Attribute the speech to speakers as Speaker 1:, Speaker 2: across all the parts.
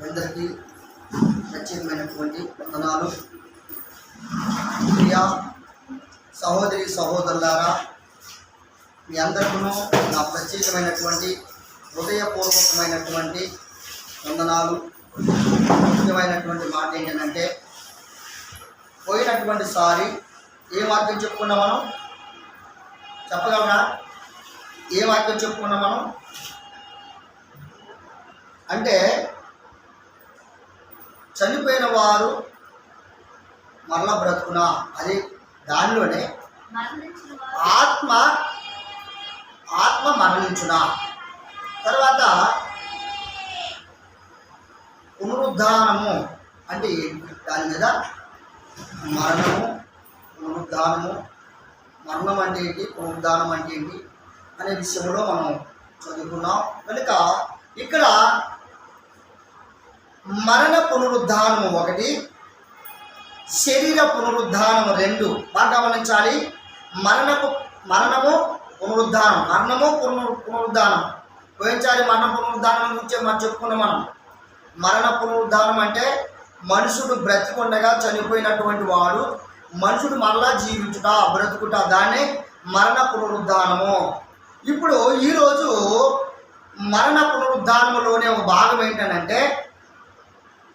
Speaker 1: అందరికీ ప్రత్యేకమైనటువంటి వందనాలు. ప్రియా సహోదరి సహోదరులారా, మీ అందరికీ నా ప్రత్యేకమైనటువంటి హృదయపూర్వకమైనటువంటి వందనాలు. ముఖ్యమైనటువంటి మాట ఏంటంటే, పోయినటువంటి సారి ఏ వాక్యం చెప్పుకున్నాం మనం? చెప్పగలరా? ఏ వాక్యం చెప్పుకున్నాం మనం? అంటే చనిపోయిన వారు మరలా బ్రతుకునా, అది దానిలోనే ఆత్మ మరణించునా. తర్వాత పునరుద్ధానము అంటే దాని మీద మరణము, పునరుద్ధానము, మరణం అంటే ఏంటి, పునరుద్ధానం అంటే ఏంటి అనే విషయంలో మనం చదువుకున్నాం. కనుక ఇక్కడ మరణ పునరుద్ధానము ఒకటి, శరీర పునరుద్ధానము రెండు. బాగా గమనించాలి. మరణము పునరుద్ధానం పోయించాలి. మరణ పునరుద్ధానం గురించి మనం చెప్పుకున్నాం. మరణ పునరుద్ధానం అంటే మనుషుడు బ్రతికుండగా చనిపోయినటువంటి వాడు మనుషుడు మరలా జీవించుట, బ్రతుకుట, దాన్ని మరణ పునరుద్ధానము. ఇప్పుడు ఈరోజు మరణ పునరుద్ధానములోనే ఒక భాగం ఏంటంటే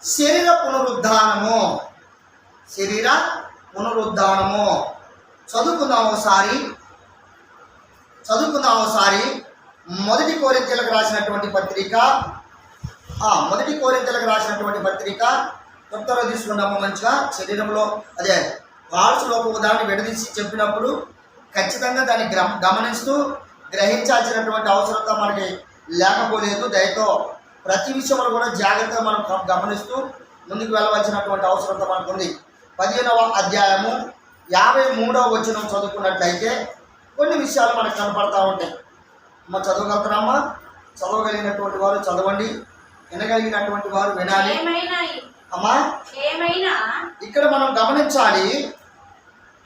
Speaker 1: శరీర పునరుద్ధానము. చదువుకుందాం ఒకసారి. మొదటి కొరింథీయులకు రాసినటువంటి పత్రిక కొత్తలో తీసుకున్నాము. మంచిగా శరీరంలో అదే పార్ట్స్లో ఒక దాన్ని విడదీసి చెప్పినప్పుడు ఖచ్చితంగా దాన్ని గమనిస్తూ గ్రహించాల్సినటువంటి అవసరత మనకి లేకపోలేదు. దయతో ప్రతి విషయంలో కూడా జాగ్రత్తగా మనం గమనిస్తూ ముందుకు వెళ్ళవలసినటువంటి అవసరత మనకు ఉంది. 15వ అధ్యాయము 53వ వచనం చదువుకున్నట్లయితే కొన్ని విషయాలు మనకు కనపడతా ఉంటాయి. అమ్మ చదవగలుగుతారమ్మా? చదవగలిగినటువంటి వారు చదవండి, వినగలిగినటువంటి వారు వినాలి. అమ్మా ఇక్కడ మనం గమనించాలి,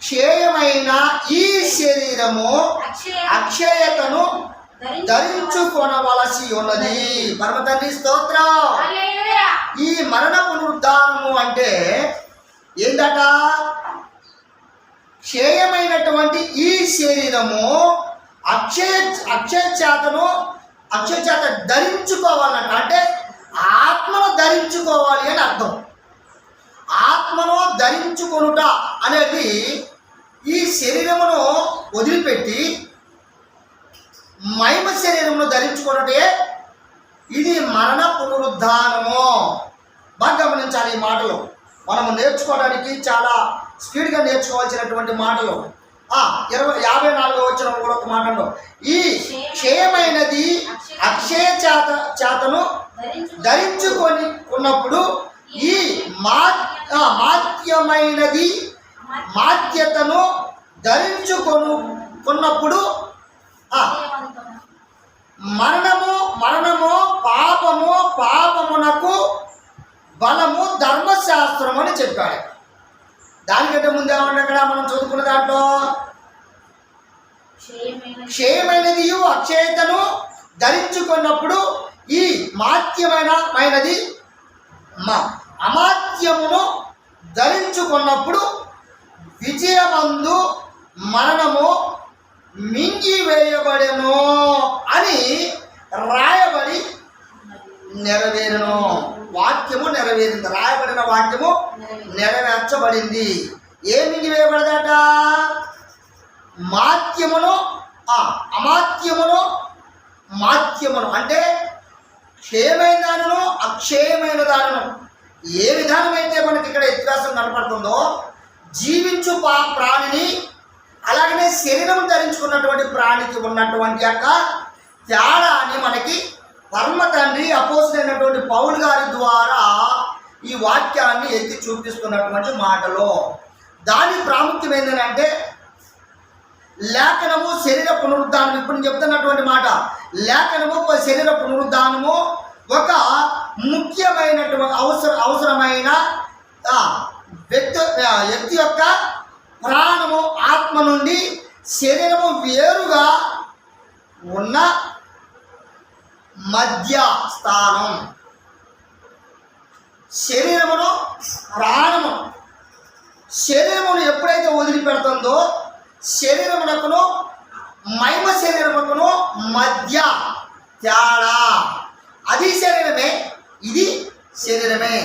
Speaker 1: క్షేయమైన ఈ శరీరము అక్షయతను ధరించుకొనవలసి ఉన్నది. పరమ తండ్రి స్తోత్రం. ఈ మరణ పునరుద్ధానము అంటే ఏంటట? క్షేయమైనటువంటి ఈ శరీరము అక్షయచేత ధరించుకోవాలంట. అంటే ఆత్మను ధరించుకోవాలి అని అర్థం. ఆత్మను ధరించుకొనుట అనేది ఈ శరీరమును వదిలిపెట్టి మహిమ శరీరమును ధరించుకొనుటే ఇది మరణ పునరుద్ధానము. బాగా గమనించాలి. ఈ మాటలు మనము నేర్చుకోవడానికి చాలా స్పీడ్గా నేర్చుకోవాల్సినటువంటి మాటలు. 54వ వచనం కూడా ఒక మాటలో, ఈ క్షయమైనది అక్షయ చేతను ధరించుకొని ఉన్నప్పుడు ఈ మాత్యతను ధరించుకొనుకున్నప్పుడు మరణము పాపమునకు బలము ధర్మశాస్త్రం అని చెప్పాడు. దానికంటే ముందు ఏమన్నా అక్కడ మనం చదువుకున్న దాంట్లో క్షయమైనది అక్షయతను ధరించుకున్నప్పుడు ఈ మాత్యమైనది అమాత్యమును ధరించుకున్నప్పుడు విజయమందు మరణము మింగివేయబడెను అని రాయబడి నెరవేరును. వాక్యము నెరవేరింది. రాయబడిన వాక్యము నెరవేర్చబడింది. ఏం మింగివేయబడదట? మాత్యమును అంటే క్షయమైన దానిను అక్షయమైన దానిను. ఏ విధానమైతే మనకి ఇక్కడ వ్యత్యాసం కనపడుతుందో, జీవించు ప్రాణిని అలాగనే శరీరం ధరించుకున్నటువంటి ప్రాణికి ఉన్నటువంటి యొక్క తేడాన్ని మనకి పరమ తండ్రి అపోస్తలుడైనటువంటి పౌలు గారి ద్వారా ఈ వాక్యాన్ని ఎత్తి చూపిస్తున్నటువంటి మాటలో దాని ప్రాముఖ్యం ఏంటంటే లేఖనము శరీర పునరుద్ధానం. ఇప్పుడు నేను చెప్తున్నటువంటి మాట లేఖనము శరీర పునరుద్ధానము ఒక ముఖ్యమైనటువంటి అవసరమైన వ్యక్తి యొక్క ప్రాణము ఆత్మ నుండి శరీరము వేరుగా ఉన్న మధ్య స్థానం. శరీరమును ప్రాణము. శరీరమును ఎప్పుడైతే వదిలిపెడుతుందో శరీరమునకును మహిమ శరీరమునకును మధ్య తేడా. అది శరీరమే, ఇది శరీరమే.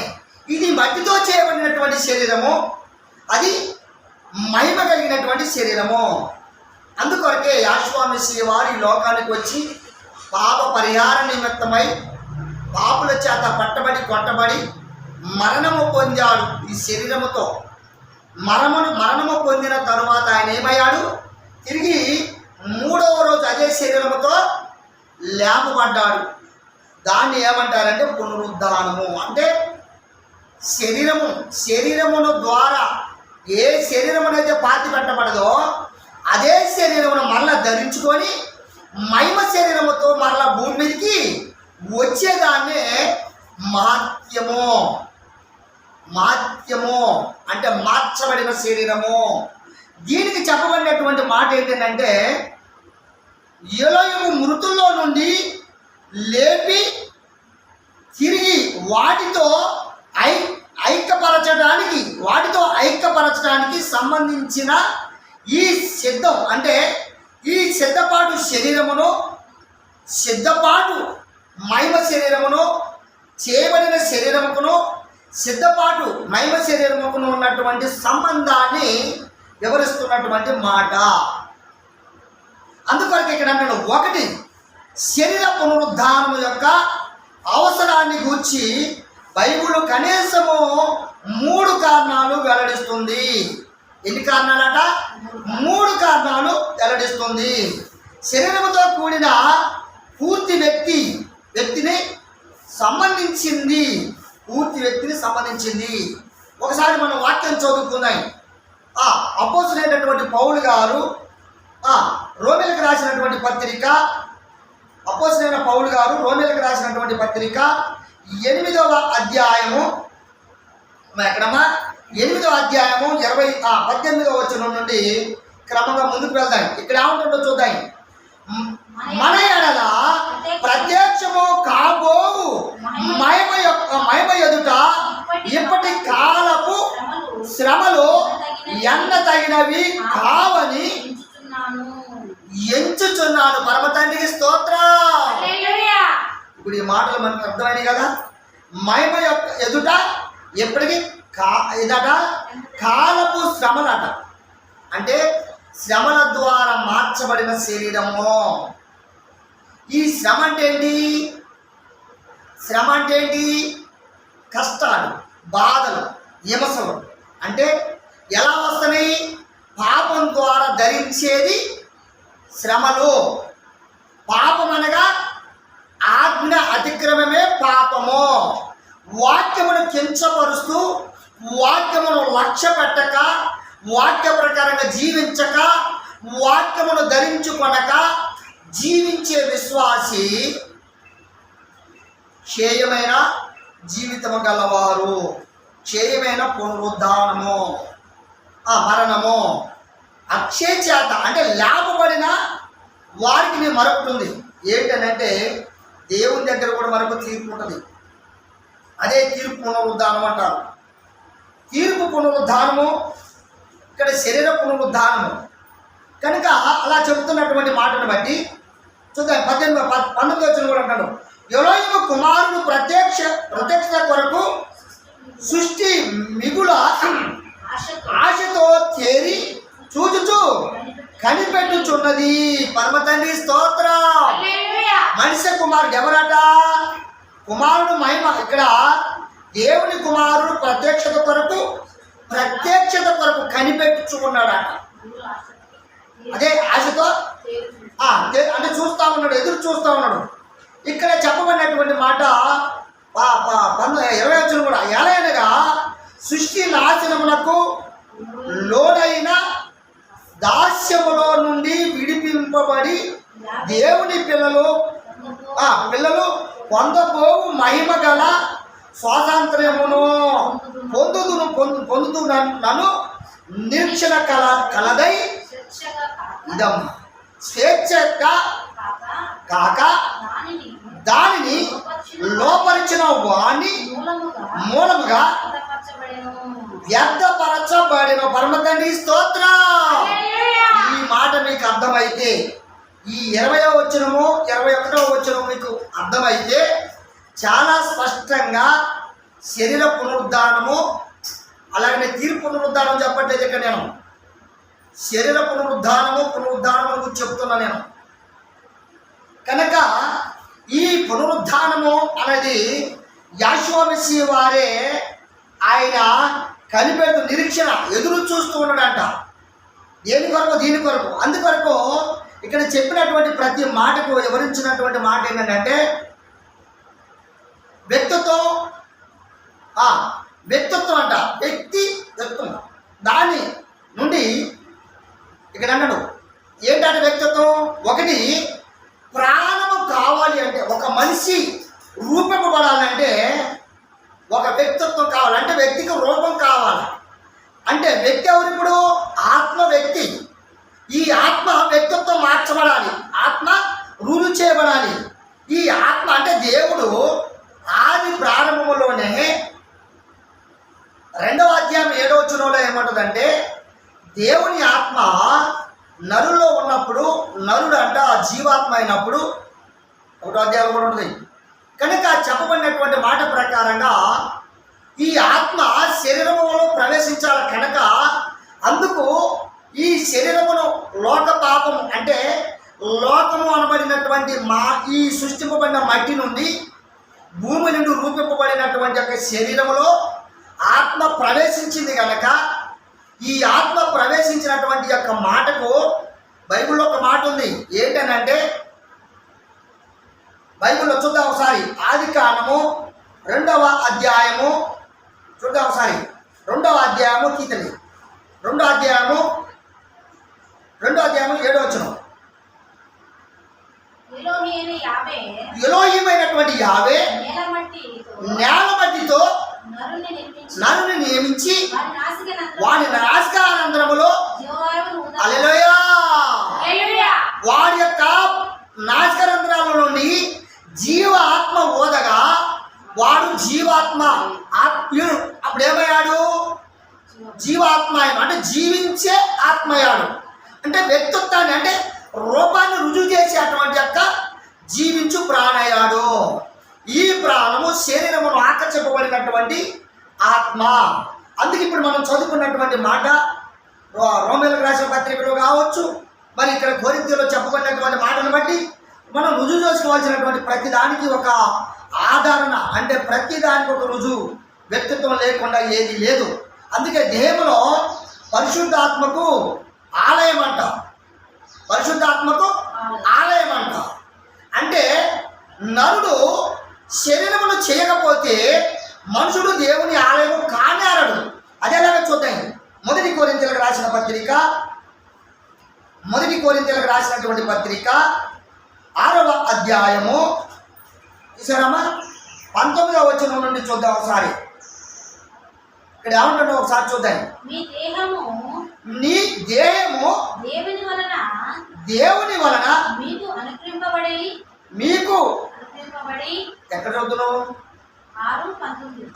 Speaker 1: ఇది మట్టితో చేయబడినటువంటి శరీరము, అది మహిమ కలిగినటువంటి శరీరము. అందుకొరకే యెహోవా మెస్సీయ వారు ఈ లోకానికి వచ్చి పాప పరిహార నిమిత్తమై పాపుల చేత పట్టబడి కొట్టబడి మరణము పొందాడు. ఈ శరీరముతో మరణము పొందిన తరువాత ఆయన ఏమయ్యాడు? తిరిగి 3వ రోజు అదే శరీరముతో లేపబడ్డాడు. దాన్ని ఏమంటారంటే పునరుద్ధానము. అంటే శరీరమును ద్వారా ఏ శరీరమునైతే పాతి పెట్టబడదో అదే శరీరమును మరలా ధరించుకొని మహిమ శరీరముతో మరలా భూమి మీదకి వచ్చేదాన్నే మాత్యము అంటే మార్చబడిన శరీరము. దీనికి చెప్పబడినటువంటి మాట ఏంటంటే ఎలోహిము మృతుల్లో నుండి లేపి తిరిగి వాటితో ఐక్యపరచడానికి సంబంధించిన ఈ సిద్ధం అంటే ఈ సిద్ధపాటు శరీరమును, సిద్ధపాటు మహిమ శరీరమును, చేయబడిన శరీరముకును సిద్ధపాటు మహిమ శరీరముకును ఉన్నటువంటి సంబంధాన్ని వివరిస్తున్నటువంటి మాట. అందుకొరకు ఇక్కడ నేను 1 శరీర పునరుద్ధానము యొక్క అవసరాన్ని గూర్చి బైబిల్ కనీసము 3 కారణాలు వెల్లడిస్తుంది. ఎన్ని కారణాలట? 3 కారణాలు వెల్లడిస్తుంది. శరీరముతో కూడిన పూర్తి వ్యక్తిని సంబంధించింది. ఒకసారి మనం వాక్యం చదువుకుందాం. అపోస్తలుడైనటువంటి పౌలు గారు రోమీయులకు రాసినటువంటి పత్రిక, అపోస్తలుడైన పౌలు గారు రోమీయులకు రాసినటువంటి పత్రిక 8వ అధ్యాయము, ఎక్కడమ్మా 8వ అధ్యాయము 18వ వచనం నుండి క్రమంగా ముందుకు వెళ్దాం. ఇక్కడ ఏమంటుందో చూద్దాం. మన ఎడల ప్రత్యక్షము కాబోవు మహిమ ఎదుట ఇప్పటి కాలపు శ్రమలు ఎన్న తగినవి కావని ఎంచుచున్నాను. పరమ తండ్రికి స్తోత్రం. ఇప్పుడు ఈ మాటలు మనకు అర్థమైనవి కదా. మహిమ ఎదుట ఎప్పటికీ ఇదట కాలపు శ్రమలట. అంటే శ్రమల ద్వారా మార్చబడిన శరీరము. ఈ శ్రమ అంటే ఏంటి? కష్టాలు, బాధలు, హింసలు. అంటే ఎలా వస్తున్నాయి? పాపం ద్వారా ధరించేది శ్రమలు. పాపం అనగా ఆజ్ఞ అతిక్రమమే పాపము. వాక్యమును కించపరుస్తూ, వాక్యమును లక్ష్య పెట్టక, వాక్య ప్రకారంగా జీవించక, వాక్యమును ధరించుకొనక జీవించే విశ్వాసి క్షేయమైన జీవితము గలవారు. క్షేయమైన పునరుద్ధానము, మరణము అక్షయ చేత అంటే లేపబడిన వారికి మరొకటి ఏంటనంటే దేవుని దగ్గర కూడా మరొక తీర్పు ఉంటుంది. అదే తీర్పు పునరుద్ధానం అంటారు. తీర్పు పునరుద్ధానము, ఇక్కడ శరీర పునరుద్ధానము. కనుక అలా చెబుతున్నటువంటి మాటను బట్టి చూద్దాం. 19 వచ్చిన కూడా అంటాడు, ఎలోహిము కుమారుడు ప్రత్యక్షత కొరకు సృష్టి మిగుల ఆశతో చేరి చూచుచు కనిపెట్టుచున్నది. పరమ తండ్రి స్తోత్రం. మనిషి కుమారుడు ఎవరట? కుమారుడు మహిమ. ఇక్కడ దేవుని కుమారుడు ప్రత్యక్షత కొరకు కనిపెట్టుచుకున్నాడట. అదే ఆశతో అంటే చూస్తూ ఉన్నాడు, ఎదురు చూస్తూ ఉన్నాడు. ఇక్కడ చెప్పబడినటువంటి మాట 20 వచ్చిన కూడా ఎలాగనగా సృష్టి నాశనమునకు లోనైన దాస్యములో నుండి విడిపింపబడి దేవుని పిల్లలు పొందబోవు మహిమ గల స్వాతంత్ర్యమును పొందుతూ నన్ను నిరీక్షణ కలదై ఇదమ్మ స్వేచ్ఛగా కాక దానిని లోపరిచిన వాణ్ణి మూలముగా వ్యర్థపరచబడిన. పరమ తండ్రి స్తోత్రం. ఈ మాట మీకు అర్థమైతే, ఈ 20వ వచనము 21వ వచనము మీకు అర్థమైతే చాలా స్పష్టంగా శరీర పునరుద్ధానము, అలాగనే తీర్పు పునరుద్ధానం చెప్పట్లేదు ఇక్కడ నేను. శరీర పునరుద్ధానము గురించి చెప్తున్నా నేను. కనుక ఈ పునరుద్ధానము అనేది యెహోవా మెస్సీయ వారే ఆయన కనిపెడుతూ నిరీక్షణ ఎదురు చూస్తూ ఉన్నాడంట. దేని కొరకు? దీని కొరకు. అందుకొరకు ఇక్కడ చెప్పినటువంటి ప్రతి మాటకు వివరించినటువంటి మాట ఏంటంటే వ్యక్తిత్వం అంట. వ్యక్తిత్వం దాని నుండి ఇక్కడ అన్నాడు ఏంటంటే వ్యక్తిత్వం ఒకటి ప్రాణము కావాలి అంటే, ఒక మనిషి రూపింపబడాలంటే ఒక వ్యక్తిత్వం కావాలంటే వ్యక్తికి రూపం కావాలి. అంటే వ్యక్తి ఎవరు? ఇప్పుడు ఆత్మ వ్యక్తి. ఈ ఆత్మ వ్యక్తిత్వం మార్చబడాలి, ఆత్మ రూలు చేయబడాలి. ఈ ఆత్మ అంటే దేవుడు ఆది ప్రారంభంలోనే 2వ అధ్యాయం 7వ వచనంలో ఏమంటుందంటే దేవుని ఆత్మ నరుల్లో ఉన్నప్పుడు, నరుడు అంట జీవాత్మ అయినప్పుడు 1వ అధ్యాయం కూడా ఉంటుంది. కనుక చెప్పబడినటువంటి మాట ప్రకారంగా ఈ ఆత్మ శరీరములో ప్రవేశించాలి. కనుక అందుకు ఈ శరీరమును లోక పాపం అంటే లోకము అనబడినటువంటి ఈ సృష్టింపబడిన మట్టి నుండి, భూమి నుండి రూపింపబడినటువంటి యొక్క శరీరములో ఆత్మ ప్రవేశించింది. కనుక ఈ ఆత్మ ప్రవేశించినటువంటి యొక్క మాటకు బైబిల్లో ఒక మాట ఉంది. ఏంటనంటే బైబిల్లో చూద్దాం ఒకసారి. ఆదికాండము 2వ అధ్యాయము చూద్దాం ఒకసారి. 2వ అధ్యాయము కీర్తన 2వ అధ్యాయము 7వ వచనం. ఎలోహీమైనటువంటి యావే నేల మట్టితో నరుని నియమించి వాని నాసికానంతరములో హల్లెలూయా వాడి యొక్క నాసికానంతరాల నుండి జీవ ఆత్మ ఓదగా వాడు జీవాత్మ ఆత్మీయుడు. అప్పుడు ఏమయ్యాడు? జీవాత్మ. అంటే జీవించే ఆత్మయ్యాడు. అంటే వ్యక్తిత్వాన్ని అంటే రూపాన్ని రుజువు చేసేటువంటి యొక్క జీవించు ప్రాణయ్యాడు. ఈ ప్రాణము శరీరమును ఆకర్షింపబడినటువంటి ఆత్మ. అందుకే ఇప్పుడు మనం చదువుకున్నటువంటి మాట రోమేలకు రాసిన పత్రికలో కావచ్చు, మరి ఇక్కడ కొరింథీయులో చెప్పబడినటువంటి మాటను బట్టి మనం రుజువు చేసుకోవాల్సినటువంటి ప్రతి దానికి ఒక ఆదరణ, అంటే ప్రతి దానికి ఒక రుజువు. వ్యక్తిత్వం లేకుండా ఏది లేదు. అందుకే దేహంలో పరిశుద్ధాత్మకు ఆలయం అంట. పరిశుద్ధాత్మకు ఆలయం అంట. అంటే నరుడు శరీరమును చేయకపోతే మనుషుడు దేవుని ఆలయము కానేరడు. అదేలాగా చూద్దాం. 1 కొరింథీయులకు రాసినటువంటి పత్రిక 6వ అధ్యాయము చూసారమ్మా 19వ వచనం నుండి చూద్దాం ఒకసారి. ఇక్కడ ఏమంటుందో ఒకసారి చూద్దాం. నీ దేహము దేవుని వలన మీకు ఎక్కడ చదువుతున్నావు?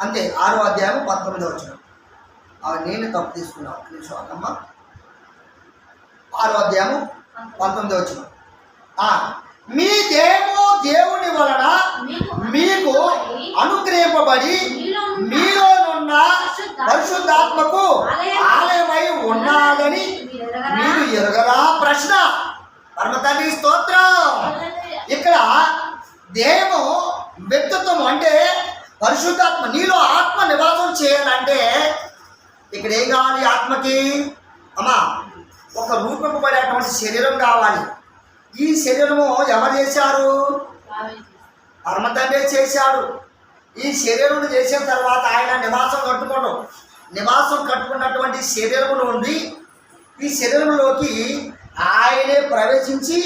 Speaker 1: అంతే 6వ అధ్యాయం 19వ వచనం. నేను తప్పు తీసుకున్నాను. నిమిషం 6వ అధ్యాయం 19వ వచనం. మీ దేహము దేవుని వలన మీకు అనుగ్రహింపబడి మీలోనున్న పరిశుద్ధాత్మకు ఆలయమై ఉన్నాదని మీరు ఎరగరా? ప్రశ్న. పరమ తండ్రి స్తోత్రం. ఇక్కడ దేహము వ్యక్తిత్వం అంటే పరిశుద్ధాత్మ. నీలో ఆత్మ నివాసం చేయాలంటే ఇక్కడ ఏం కావాలి? ఆత్మకి అమ్మా ఒక రూపింపబడేటువంటి శరీరం కావాలి. ఈ శరీరము ఎవరు చేశారు? పరమ తండ్రి చేశాడు. ఈ శరీరం చేసిన తర్వాత ఆయన నివాసం కట్టుకున్నటువంటి శరీరము నుండి ఈ శరీరంలోకి ఆయనే ప్రవేశించి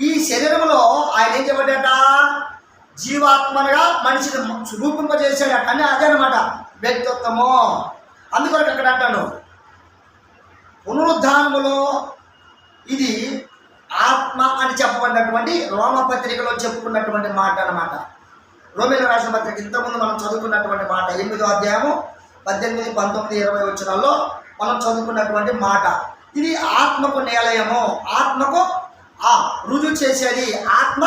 Speaker 1: ఈ శరీరంలో ఆయన ఏం చెప్పాడట? జీవాత్మగా మనిషిని రూపింపజేసాడట. అని అదే అనమాట వ్యక్తిత్వము. అందుకొరకు అక్కడ అంటాను పునరుద్ధానములో ఇది ఆత్మ అని చెప్పబడినటువంటి రోమపత్రికలో చెప్పుకున్నటువంటి మాట అన్నమాట. రోమీయుల రాసిన పత్రిక ఇంతకుముందు మనం చదువుకున్నటువంటి మాట 8వ అధ్యాయము 18, 19, 20 వచనాల్లో మనం చదువుకున్నటువంటి మాట. ఇది ఆత్మకు నిలయము, ఆత్మకు రుజువు చేసేది, ఆత్మ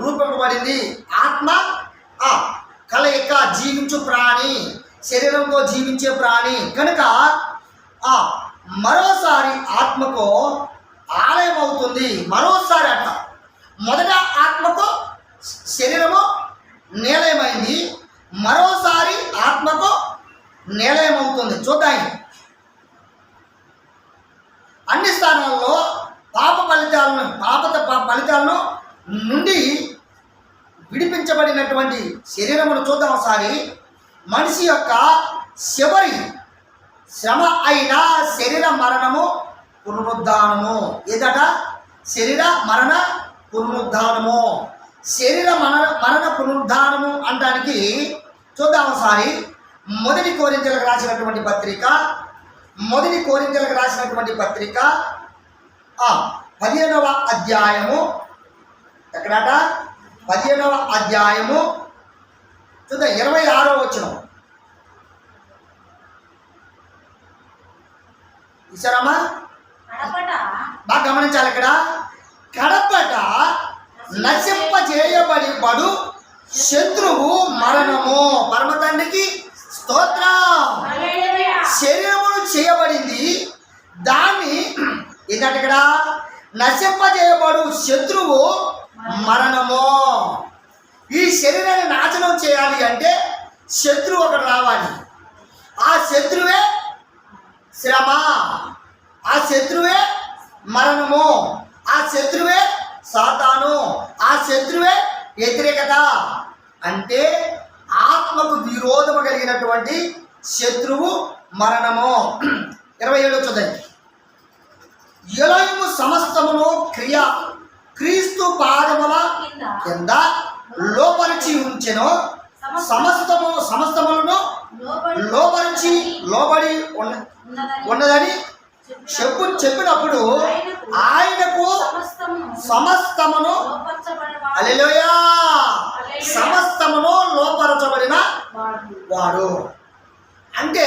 Speaker 1: రూపింపబడింది, ఆత్మ కలయిక, జీవించు ప్రాణి, శరీరంతో జీవించే ప్రాణి కనుక మరోసారి ఆత్మకు ఆలయం అవుతుంది. మరోసారి అట మొదట ఆత్మకు శరీరము నిలయమైంది, మరోసారి ఆత్మకు నిలయం అవుతుంది. చూద్దాం. అన్ని స్థానాల్లో పాప ఫలితాలను నుండి విడిపించబడినటువంటి శరీరమును చూద్దాం ఒకసారి. మనిషి యొక్క చివరి శ్రమ అయిన శరీర మరణము పునరుద్ధానము. ఏదట? శరీర మరణ పునరుద్ధానము. శరీర మరణ పునరుద్ధానము అనడానికి చూద్దాం ఒకసారి. మొదటి కొరింథీయులకు రాసినటువంటి పత్రిక 15వ అధ్యాయము. ఎక్కడట? 15వ అధ్యాయము చూద్దాం 26వ వచనం. ఇచ్చారమ్మా? బాగా గమనించాలి. ఇక్కడ కడపట నశింపజేయబడు శత్రువు మరణము. పరమ తండ్రికి స్తోత్రం. శరీరమును చేయబడింది, దాన్ని ఏంటంటే ఇక్కడ నశింపజేయబడు శత్రువు మరణము. ఈ శరీరాన్ని నాశనం చేయాలి అంటే శత్రువు ఒకటి రావాలి. ఆ శత్రువే శ్రమ, ఆ శత్రువే మరణము, ఆ శత్రువే సాతాను, ఆ శత్రువే వ్యతిరేకత. అంటే ఆత్మకు విరోధము కలిగినటువంటి శత్రువు మరణము. 27 చూద్దాం. ఎలోహిము సమస్తమును క్రీస్తు పాదముల కింద లోపరిచి ఉంచెను. సమస్తములను లోబడి ఉన్నదని చెప్పినప్పుడు ఆయనకు సమస్తమును హల్లెలూయా సమస్తమును లోపరచబడిన వాడు. అంటే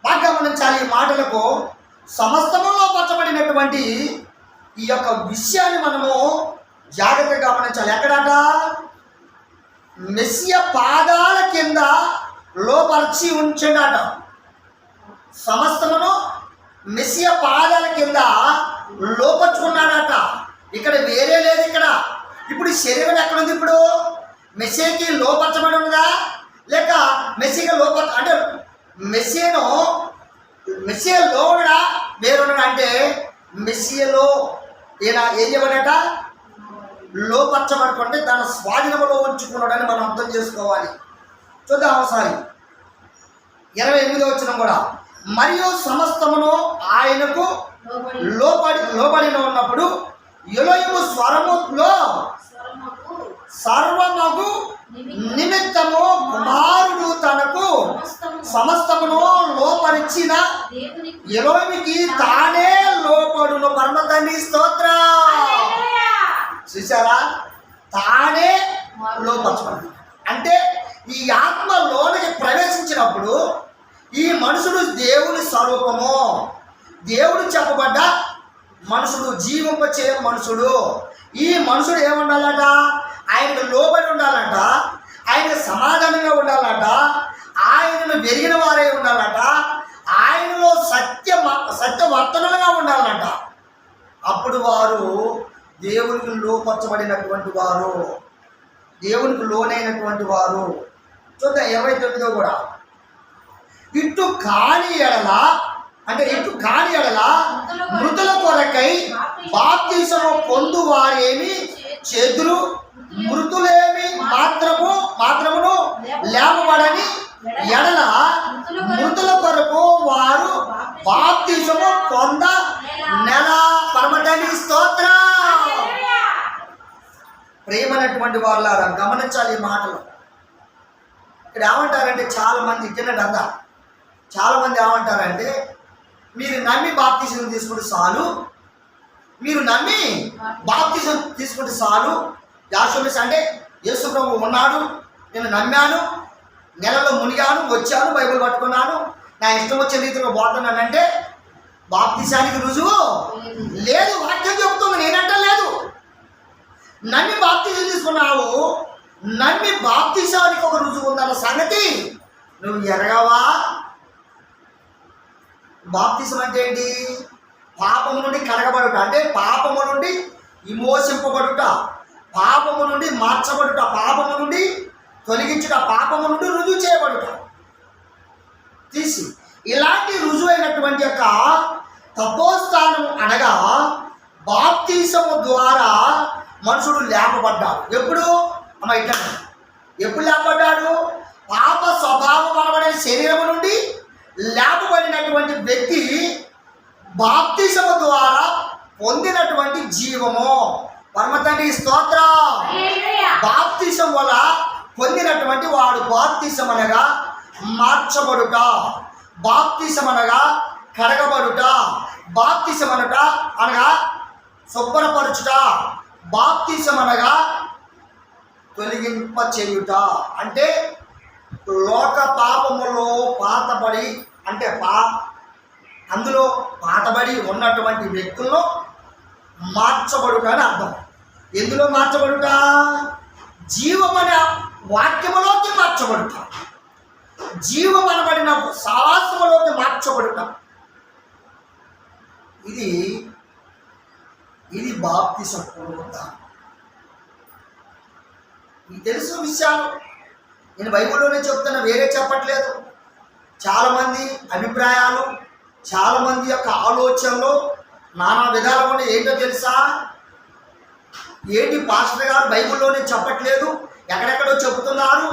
Speaker 1: బాగా గమనించాలి ఈ మాటలకు. సమస్తము లోపరచబడినటువంటి ఈ యొక్క విషయాన్ని మనము జాగ్రత్తగా గమనించాలి. ఎక్కడట? మెస్సియ పాదాల కింద లోపరిచి ఉంచండట. సమస్తమును మెస్సియ పాదాల కింద లోపరుచుకున్నాడట. ఇక్కడ వేరే లేదు. ఇక్కడ ఇప్పుడు శరీరం ఎక్కడుంది? ఇప్పుడు మెస్సియాకి లోపరచబడి ఉన్నదా, లేక మెస్సిగా అంటే మెస్సియాలో కూడా వేరున్నాడు. అంటే మెస్సియాలో ఈయన ఏం చేయబడట? లోపరచబడుకుంటే దాని స్వాధీనంలో ఉంచుకున్నాడని మనం అర్థం చేసుకోవాలి. చూద్దాం ఒకసారి 28వ వచనం కూడా. మరియు సమస్తమును ఆయనకు లోబడిన ఉన్నప్పుడు ఎలోహిము స్వరములో సర్వమగు నిమిత్తము కుమారుడు తనకు సమస్తమును లోపరిచిన ఎలోహిమికి తానే లోపడును. పరమ తండ్రి స్తోత్రం. చూసారా? తానే లోపరచబడి అంటే ఈ ఆత్మ లోనికి ప్రవేశించినప్పుడు ఈ మనుషుడు దేవుని స్వరూపము, దేవుడు చెప్పబడ్డ మనుషుడు, జీవింపచే మనుషుడు. ఈ మనుషుడు ఏముండాలట? ఆయనకు లోబడి ఉండాలట, ఆయనకు సమాధానంగా ఉండాలట, ఆయనను వెరిగిన వారే ఉండాలట, ఆయనలో సత్యవర్తనులుగా ఉండాలట. అప్పుడు వారు దేవునికి లోపరచబడినటువంటి వారు, దేవునికి లోనైనటువంటి వారు. చూద్దాం 29వ కూడా. ఇటు కాని ఎడల మృతుల కొరకై బాప్తిసము పొందు వారేమి చేతులు, మృతులేమి మాత్రమును లేపబడని ఎడల మృతుల కొరకు వారు బాప్తిసము పొంద నెల. పరమటని స్తోత్రం. ప్రేమైనటువంటి వాళ్ళారా గమనించాలి ఈ మాటలు. ఇక్కడ ఏమంటారంటే చాలామంది తిన్నడంతా చాలామంది ఏమంటారంటే మీరు నమ్మి బాప్తిసం తీసుకుంటే చాలు, మీరు నమ్మి బాప్తిసం తీసుకుంటే చాలు. యాషోమిస్ అంటే యేసు ప్రభు ఉన్నాడు, నేను నమ్మాను, నెలలో మునిగాను, వచ్చాను, బైబిల్ పట్టుకున్నాను, నా ఇష్టం వచ్చే రీతిలో పోతున్నానంటే బాప్తిసానికి రుజువు లేదు. వాక్యం చెబుతుంది, నేనంటే లేదు. నమ్మి బాప్తిజం తీసుకున్నావు, నమ్మి బాప్తిసానికి ఒక రుజువు ఉందన్న సంగతి నువ్వు ఎరగవా? బాప్తిసం అంటే ఏంటి? పాపము నుండి కడగబడుట, అంటే పాపము నుండి విమోచింపబడుట, పాపము నుండి మార్చబడుట, పాపము నుండి తొలగించుట, పాపము నుండి రుజువు చేయబడుట. తీసి ఇలాంటి రుజువైనటువంటి యొక్క తపోస్థానం అనగా బాప్తిసము ద్వారా మనుషుడు లేపబడ్డాడు. ఎప్పుడు అమ్మ ఇట్లా ఎప్పుడు లేపబడ్డాడు? పాప స్వభావం అనబడే శరీరము నుండి లేపబడినటువంటి వ్యక్తి బాప్తిసము ద్వారా పొందినటువంటి జీవము. పరమతండ్రి స్తోత్రం. బాప్తిసం వల్ల పొందినటువంటి వాడు బాప్తిసం అనగా మార్చబడుట, బాప్తిసం అనగా కడగబడుట, బాప్తిసం అనగా శుభ్రపరచుట, బాప్తిసం అనగా తొలగింప చేయుట. అంటే లోక పాపములో పాతబడి, అంటే అందులో పాతబడి ఉన్నటువంటి వ్యక్తుల్లో మార్చబడుట అని అర్థం. ఎందులో మార్చబడుట? జీవమనే వాక్యములోకి మార్చబడుట, జీవమనబడిన సాహసములోకి మార్చబడుట. ఇది బాప్తిసం పొందుతా. మీకు తెలిసిన విషయాలు నేను బైబిల్లోనే చెప్తున్నా, వేరే చెప్పట్లేదు. చాలామంది అభిప్రాయాలు, చాలామంది యొక్క ఆలోచనలు నానా విధాలు కూడా ఏంటో తెలుసా? ఏంటి పాస్టర్ గారు బైబిల్లోనే చెప్పట్లేదు, ఎక్కడెక్కడో చెబుతున్నారు,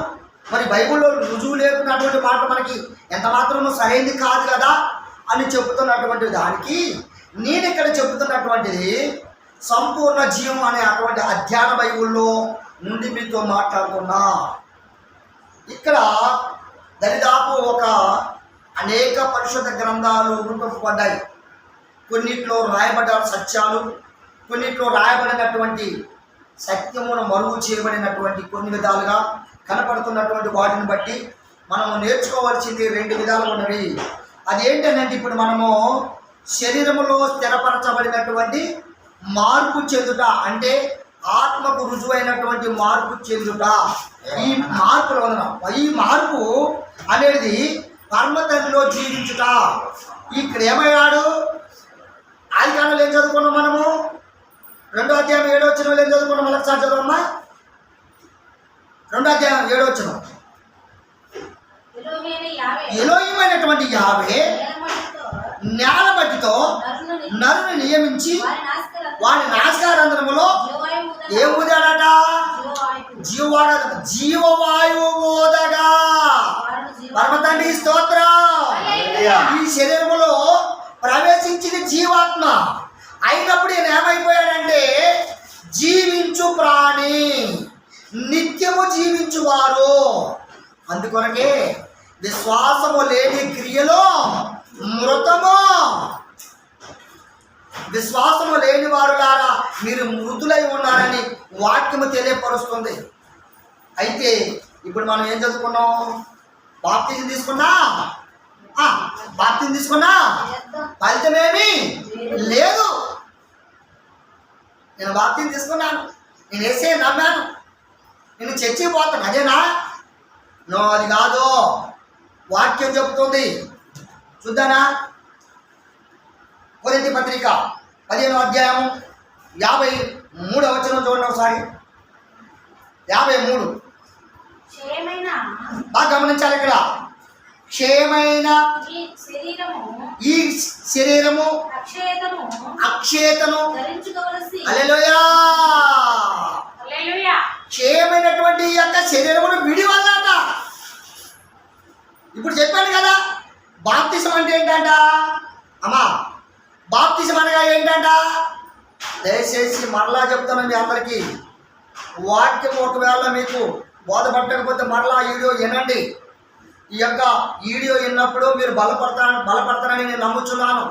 Speaker 1: మరి బైబిల్లో రుజువు లేకున్నటువంటి మాట మనకి ఎంత మాత్రమూ సరైనది కాదు కదా అని చెబుతున్నటువంటి దానికి నేను ఇక్కడ చెబుతున్నటువంటిది సంపూర్ణ జీవం అనే అటువంటి అధ్యాన బైబిల్లో నుండి మీతో మాట్లాడుతున్నా. ఇక్కడ దరిదాపు అనేక పరిశుద్ధ గ్రంథాలు రూపొందపడ్డాయి. కొన్నిట్లో రాయబడ్డ సత్యాలు, కొన్నిట్లో రాయబడినటువంటి సత్యమును మరుగు చేయబడినటువంటి కొన్ని విధాలుగా కనపడుతున్నటువంటి వాటిని బట్టి మనము నేర్చుకోవాల్సింది 2 విధాలు ఉన్నవి. అది ఏంటంటే ఇప్పుడు మనము శరీరములో స్థిరపరచబడినటువంటి మార్పు చెందుట, అంటే ఆత్మకు రుజువైనటువంటి మార్పు చెందుట. ఈ మార్పుల వలన, ఈ మార్పు అనేది పరమతండ్రిలో జీవించుట. ఇక్కడ ఏమయ్యాడు? ఆదికాండంలో ఏం చదువుకున్నాం మనము? 2వ అధ్యాయం 7వ వచనంలో ఏం చదువుకున్నాం? ఒకసారి చదవమ్మా. 2వ అధ్యాయం 7వ వచనం. ఎలోహిమైనటువంటి యావే నేల మట్టితో నరుని నియమించి వాడి నాసికారంధ్రములో ఏం ఊదాడట? జీవవాయువు ఊదగా. పరమతండ్రి స్తోత్రం. ఈ శరీరములో ప్రవేశించింది జీవాత్మ అయినప్పుడు ఈయన ఏమైపోయాడంటే జీవించు ప్రాణి, నిత్యము జీవించువారు. అందుకొరకే విశ్వాసము లేని క్రియలో మృతము. విశ్వాసము లేని వారులారా మీరు మృతులై ఉన్నారని వాక్యము తెలియపరుస్తుంది. అయితే ఇప్పుడు మనం ఏం చదువుకున్నాం? బాప్తిజం తీసుకున్నా, బాప్తిజం తీసుకున్నా ఫలితమేమీ లేదు. నేను బాప్తిజం తీసుకున్నాను, నేను యేసే నమ్మాను, నేను చర్చికి పోతాను, అదేనా? నో, అది కాదు. వాక్యం చెబుతుంది. చూద్దానా? కొరింథీ పత్రిక 15వ అధ్యాయం 53వ వచనం చూడండి ఒకసారి. 53 బాగా గమనించాలి. ఇక్కడ క్షేమైన ఈ శరీరము అక్షేతను హల్లెలూయా, క్షేమైనటువంటి ఈ యొక్క శరీరమును విడివల్లాట. ఇప్పుడు చెప్పాను కదా, బాప్తిసం అంటే ఏంటంట అమ్మా? బాప్తిసం అనగా ఏంటంట? దయచేసి మరలా చెప్తాను మీ అందరికీ. వాక్యం ఒకవేళ మీకు బోధపడకపోతే మరలా వీడియో వినండి. ఈ యొక్క వీడియో విన్నప్పుడు మీరు బలపడతారని నేను నమ్ముచున్నాను.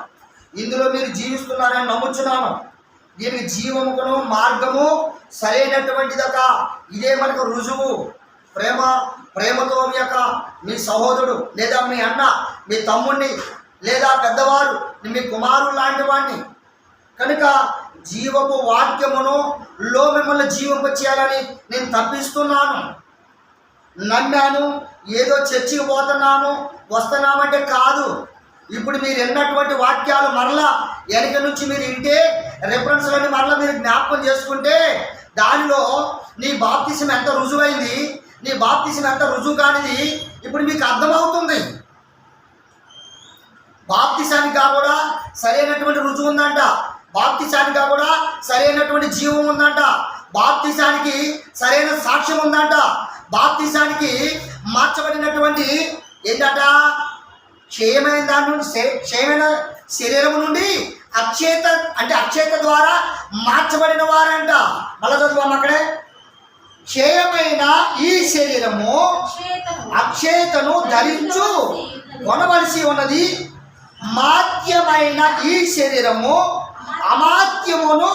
Speaker 1: ఇందులో మీరు జీవిస్తున్నారని నమ్ముచున్నాను. దీనికి జీవముకును మార్గము సరైనటువంటిదక. ఇదే మనకు రుజువు. ప్రేమతో మీ సహోదరుడు లేదా మీ అన్న, మీ తమ్ముడిని లేదా పెద్దవారు, మీ కుమారుడు లాంటి వాడిని కనుక జీవపు వాక్యమును మిమ్మల్ని జీవింప చేయాలని నేను తప్పిస్తున్నాను. నమ్మాను, ఏదో చర్చికి పోతున్నాను వస్తున్నామంటే కాదు. ఇప్పుడు మీరు ఎన్నటువంటి వాక్యాలు మరలా వెనక నుంచి మీరు వింటే, రెఫరెన్స్లని మరలా మీరు జ్ఞాపకం చేసుకుంటే, దానిలో నీ బాప్తిసం ఎంత రుజువైంది, నీ బాప్తిసం ఎంత రుజువు కానిది ఇప్పుడు మీకు అర్థమవుతుంది. బాప్తిసానికి కూడా సరైనటువంటి రుజువు ఉందంట. బాప్తిసానికి కూడా సరైనటువంటి జీవం ఉందంట. బాప్తిసానికి సరైన సాక్ష్యం ఉందంట. బాప్తిసానికి మార్చబడినటువంటి ఏంటంట, క్షయమైన దాని నుండి, క్షయమైన శరీరం నుండి అక్షేత ద్వారా మార్చబడిన వారంట. మళ్ళా చదువు అక్కడే, క్షయమైన ఈ శరీరము అక్షేతను ధరించు కొనవలసి ఉన్నది, మాత్యమైన ఈ శరీరము అమాత్యమును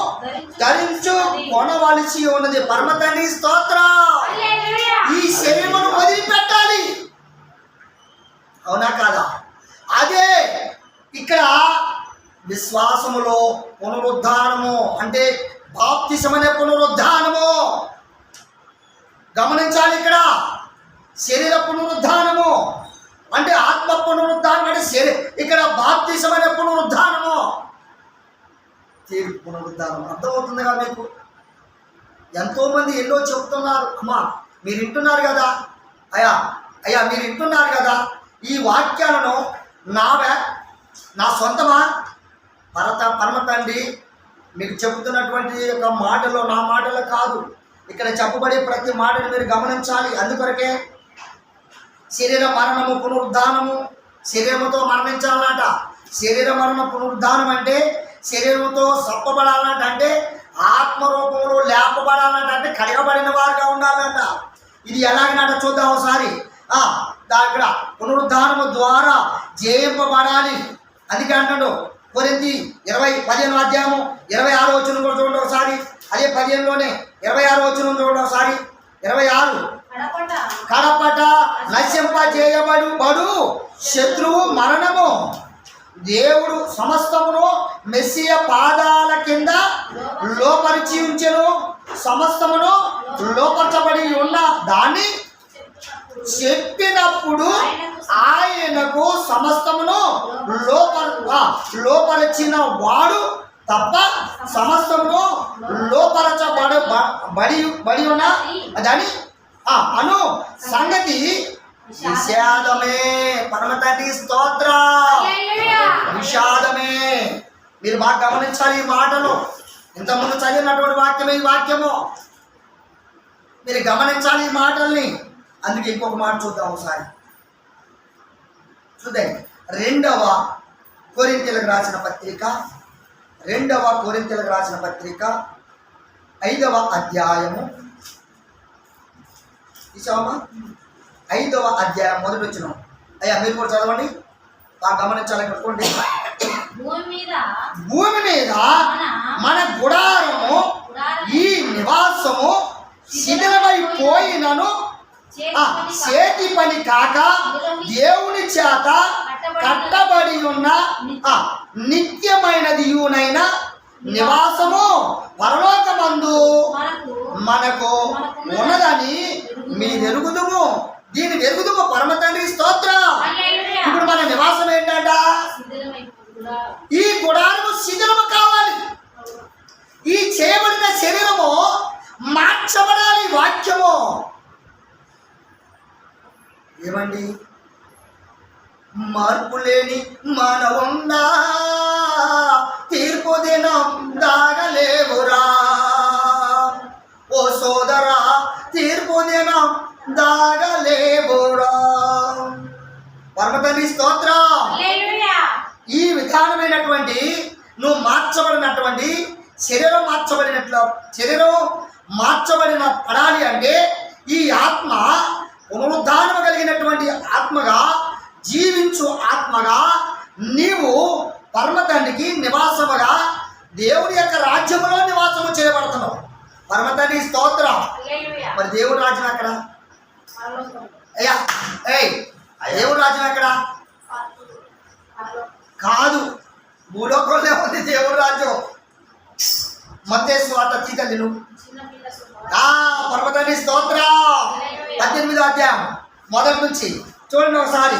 Speaker 1: ధరించు కొనవలసి ఉన్నది. పరమ తండ్రి స్తోత్రం. ఈ శరీరమును వదిలిపెట్టాలి, అవునా కాదా? అదే ఇక్కడ విశ్వాసములో పునరుద్ధానము అంటే బాప్తిసం అనే పునరుద్ధానము గమనించాలి. ఇక్కడ శరీర పునరుద్ధానము అంటే ఆత్మ పునరుద్ధానం అంటే ఇక్కడ బాప్తిసం అనే పునరుద్ధానము, తీర్పు పునరుద్ధానం. అర్థమవుతుంది కదా మీకు? ఎంతోమంది ఎన్నో చెప్తున్నారు. అమ్మా మీరు వింటున్నారు కదా, అయ్యా మీరు వింటున్నారు కదా, ఈ వాక్యాలను నా సొంతమా? పరమ తండ్రి మీకు చెబుతున్నటువంటి యొక్క మాటలు నా మాటలు కాదు. ఇక్కడ చెప్పబడే ప్రతి మాటను మీరు గమనించాలి. అందుకొరకే శరీర మరణము పునరుద్ధానము, శరీరముతో మరణించాలన్నట. శరీర మరణ పునరుద్ధానం అంటే శరీరంతో సప్పబడాలంట, అంటే ఆత్మరూపంలో లేపబడాలంట, అంటే కడగబడిన వారుగా ఉండాలంట. ఇది ఎలాగనట చూద్దాం ఒకసారి. ఇక్కడ పునరుద్ధానము ద్వారా జయింపబడాలి. అందుకే అంటాడు కొరింథీ 15వ అధ్యాయము 26వ వచనం కూడా చూడండి ఒకసారి. అదే 15లోనే 26వ వచనం చూడండి ఒకసారి. 26 కడపట నశింపజేయబడు శత్రువు మరణము, దేవుడు సమస్తమును మెస్సియ పాదాల కింద లోపరిచి ఉంచెను. సమస్తమును లోపరచబడి ఉన్న దాన్ని చెప్పినప్పుడు ఆయనకు సమస్తమును లోపరచిన వాడు తప్ప సమస్తమును లోపరచబడి ఉన్న దాని అను సంగతి విషాదమే. పరమ తండ్రి స్తోత్ర. విషాదమే. మీరు బాగా గమనించాలి ఈ మాటలు. ఇంతకుముందు చదివినటువంటి వాక్యమే ఈ వాక్యము. మీరు గమనించాలి ఈ మాటల్ని. అందుకే ఇంకొక మాట చూద్దాం ఒకసారి. చూద్దాం 2వ కొరింథీయులకు రాసిన పత్రిక 5వ అధ్యాయము. తీసామా? 5వ అధ్యాయం మొదటి వచనం. అయ్యా మీరు కూడా చదవండి, బాగా గమనించాలి. కట్టుకోండి. భూమి మీద మన గుడారము ఈ నివాసము శిథిలమైపోయినను చేతి పని కాక దేవుని చేత కట్టబడి ఉన్న నిత్యమైనదియునైన నివాసము పరలోకమందు మనకు ఉన్నదని మీరెరుగుదుము. దీన్ని ఎరుగుదుము. పరమ తండ్రి స్తోత్రం. ఇప్పుడు మన నివాసం ఏంటంట? ఈ గుడారము శిథిలము కావాలి. ఈ చేయబడిన శరీరము మార్చబడాలి. వాక్యము ఏమండి? మార్పు లేని మానవుందా, తీర్పు దినం దాగలేవురా. ఓ సోదరా, తీర్పు దినం దాగలేవురా. పరమతండ్రి స్తోత్రం. ఈ విధానమైనటువంటి నువ్వు మార్చబడినటువంటి శరీరం మార్చబడిన పడాలి అంటే ఈ ఆత్మ పునరుద్ధానము కలిగినటువంటి ఆత్మగా, జీవించు ఆత్మగా నీవు పరమ తండ్రికి నివాసముగా దేవుని యొక్క రాజ్యంలో నివాసము చేయబడుతున్నావు. పరమ తండ్రి స్తోత్రం. మరి దేవుడి రాజ్యం ఎక్కడ? అయ్యా దేవుడి రాజ్యం ఎక్కడ? కాదు, భూలోకంలో ఉంది దేవుడి రాజ్యం. మత్తయి సువార్త తీతల్లి నువ్వు పరమ తండ్రి స్తోత్రం. 18వ అధ్యాయం మొదటి నుంచి చూడండి ఒకసారి.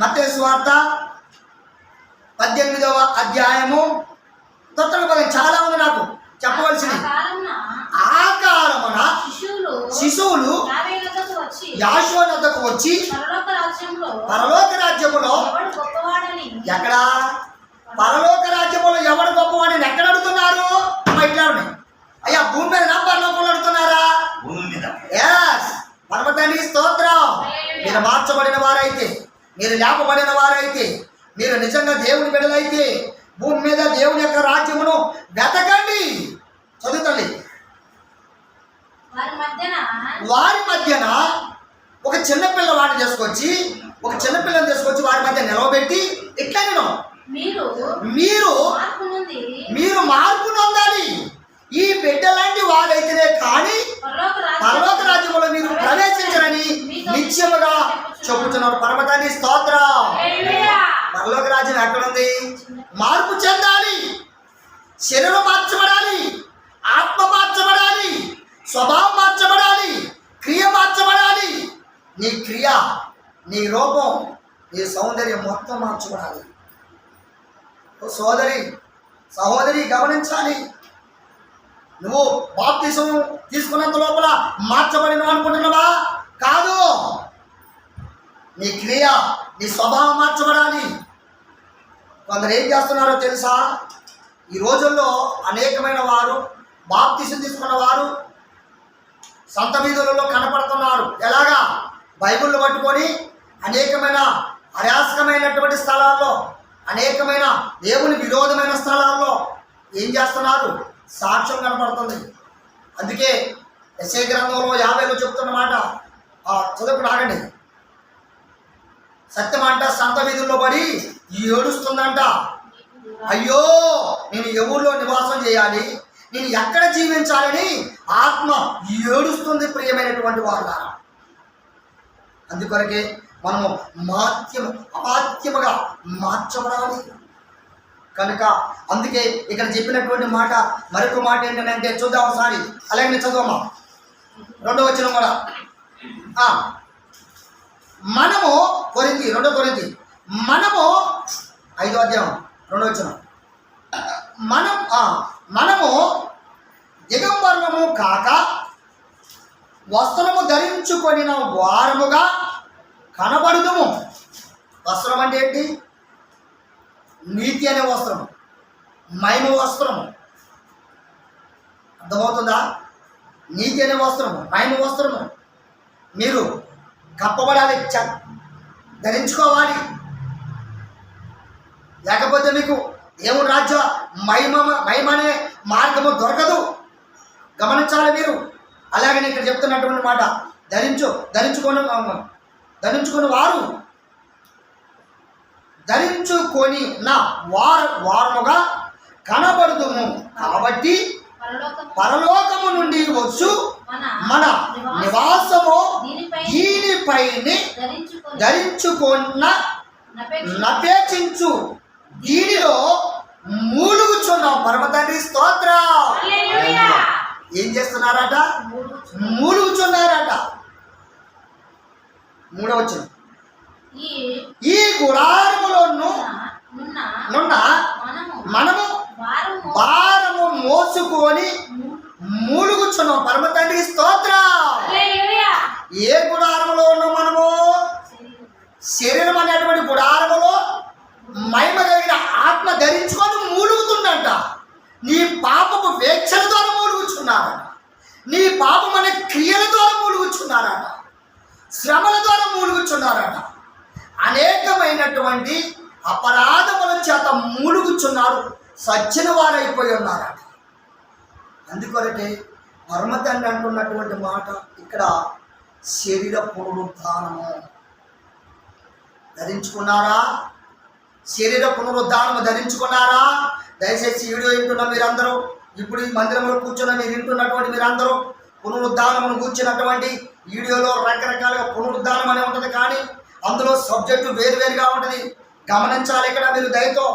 Speaker 1: మత్తయి సువార్త 18వ అధ్యాయము తొత్తన పదం చాలా ఉంది నాకు చెప్పవలసింది. ఆ కాలమున శిశువులు యాషువ వద్దకు వచ్చి పరలోక రాజ్యములో ఎక్కడ? పరలోక రాజ్యములో ఎవడు గొప్పవాడిని ఎక్కడ అడుగుతున్నారు? ఇట్లా అయ్యా భూమి మీద పరలోకంలో అడుగుతున్నారా? ఎస్, పరమ తండ్రి స్తోత్రం. మీరు మార్చబడిన వారైతే, మీరు లేపబడిన వారైతే, మీరు నిజంగా దేవుని బిడ్డలైతే భూమి మీద దేవుని యొక్క రాజ్యమును వెతకండి. చదువుతండి. వారి మధ్యన ఒక చిన్న పిల్లవాడిని తీసుకొచ్చి వారి మధ్య నిలవబెట్టి ఇట్లా నేను మీరు మార్పు నొందాలి. ఈ బిడ్డలాంటి వారైతేనే కానీ పరలోక రాజ్యంలో మీరు ప్రవేశించరని నిత్యముగా చెబుతున్నారు. పరమ తండ్రి స్తోత్రం. పరలోక రాజ్యం ఎక్కడుంది? మార్పు చెందాలి, శరీరం మార్చబడాలి, ఆత్మ మార్చబడాలి, స్వభావం మార్చబడాలి, క్రియ మార్చబడాలి. నీ క్రియ, నీ రూపం, నీ సౌందర్యం మొత్తం మార్చబడాలి. సోదరి సహోదరి గమనించాలి. నువ్వు బాప్తిసం తీసుకున్నంత లోపల మార్చబడినవు అనుకుంటున్నావా? కాదు, నీ క్రియ, నీ స్వభావం మార్చబడాలి. కొందరు ఏం చేస్తున్నారో తెలుసా? ఈ రోజుల్లో అనేకమైన వారు బాప్తిసం తీసుకున్న వారు సంత వీధులలో కనపడుతున్నారు. ఎలాగా? బైబిల్ పట్టుకొని అనేకమైన అరాచకమైనటువంటి స్థలాల్లో, అనేకమైన దేవుని విరోధమైన స్థలాల్లో ఏం చేస్తున్నారు? సాక్ష్యం కనపడుతుంది. అందుకే యెషయా గ్రంథంలో 50లో చెప్తున్నమాట చదువుకు రాగండి. సత్యమంట సంత వీధుల్లో పడి ఏడుస్తుందంట. అయ్యో, నేను ఎవరిలో నివాసం చేయాలి, నేను ఎక్కడ జీవించాలని ఆత్మ ఏడుస్తుంది. ప్రియమైనటువంటి వాళ్ళ, అందుకొరకే మనము అమాత్యముగా మార్చబడాలి. కనుక అందుకే ఇక్కడ చెప్పినటువంటి మాట మరొక మాట ఏంటంటే చూద్దాం ఒకసారి. అలాగే చదువమ్మా 2వ వచనం కూడా. మనము కొరింథీ 2 కొరింథీ మనము 5వ అధ్యాయం 2వ వచనం. మనము దిగంబరము కాక వస్త్రము ధరించుకొనిన వారముగా కనబడుదుము. వస్త్రం అంటే ఏంటి? నీతి అనే వస్త్రము, మహిమ వస్త్రము. అర్థమవుతుందా? నీతి అనే వస్త్రము, మహిమ వస్త్రము. మీరు కప్పబడాలి, ధరించుకోవాలి. లేకపోతే మీకు దేవుని రాజ్య మహిమ అనే మార్గము దొరకదు. గమనించాలి మీరు. అలాగని ఇక్కడ చెప్తున్నటువంటి మాట ధరించుకొని వారు ధరించుకొని నా వారముగా కనబడుదుము. కాబట్టి పరలోకము నుండి వచ్చు మన నివాసము దీనిపైని ధరించుకున్న నపేక్షించు దీనిలో మూలుగుచున్నాం. పరమ తండ్రి స్తోత్రం. ఏం చేస్తున్నారట? మూలుగుచున్నారట. 3వ వచనం. ఈ గుడారములో నున్న మనము భారము మోసుకొని మూలుగుచున్నాం. పరమ తండ్రి స్తోత్రం. ఏ గుడారములో ఉన్నాం మనము? శరీరం అనేటువంటి గుడారములో మహిమ కలిగిన ఆత్మ ధరించుకొని మూలుగుతుందంట. నీ పాపపు వేక్షల ద్వారా మూలుగుచున్నారట. నీ పాపం అనే క్రియల ద్వారా మూలుగుచున్నారట. శ్రమల ద్వారా మూలుగుచున్నారట. అనేకమైనటువంటి అపరాధముల చేత మూలుగుచున్నారు. సచ్చిన వారైపోయి ఉన్నారట. అందుకొరకే పరమ తండ్రి అంటున్నటువంటి మాట ఇక్కడ శరీర పునరుద్ధానము ధరించుకున్నారా? శరీర పునరుద్ధానము ధరించుకున్నారా? దయచేసి వీడియో వింటున్న మీరందరూ, ఇప్పుడు ఈ మందిరంలో కూర్చున్న మీరు వింటున్నటువంటి మీరందరూ, పునరుద్ధానమును కూర్చున్నటువంటి వీడియోలో రకరకాలుగా పునరుద్ధానం అనే ఉంటుంది, కానీ అందులో సబ్జెక్టు వేరువేరుగా ఉంటుంది. గమనించాలి. ఇక్కడ మీరు దయతో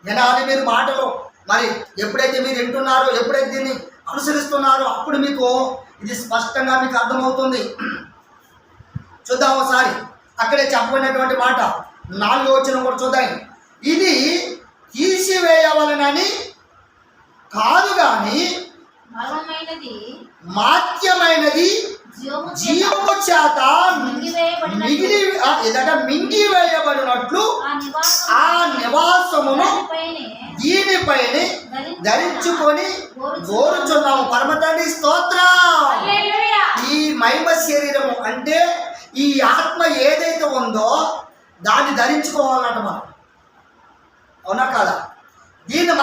Speaker 1: వినాలి మీరు మాటలు. మరి ఎప్పుడైతే మీరు వింటున్నారో, ఎప్పుడైతే దీన్ని అనుసరిస్తున్నారో అప్పుడు మీకు ఇది స్పష్టంగా మీకు అర్థమవుతుంది. చూద్దాం ఒకసారి. అక్కడే చెప్పబడినటువంటి మాట 4వ వచనం కూడా చూద్దాం. ఇది తీసివేయవలనని కాదు గాని మాత్యమైనది జీవము చేత మింగివేయబడినట్లు ఆ నివాసమును దీనిపైన ధరించుకొని కోరుచున్నాము. పరమతండ్రి స్తోత్రం. ఈ మహిమ శరీరము అంటే ఈ ఆత్మ ఏదైతే ఉందో దాన్ని ధరించుకోవాలన్నమాట మనం. అవునా కాదా? దీన్ని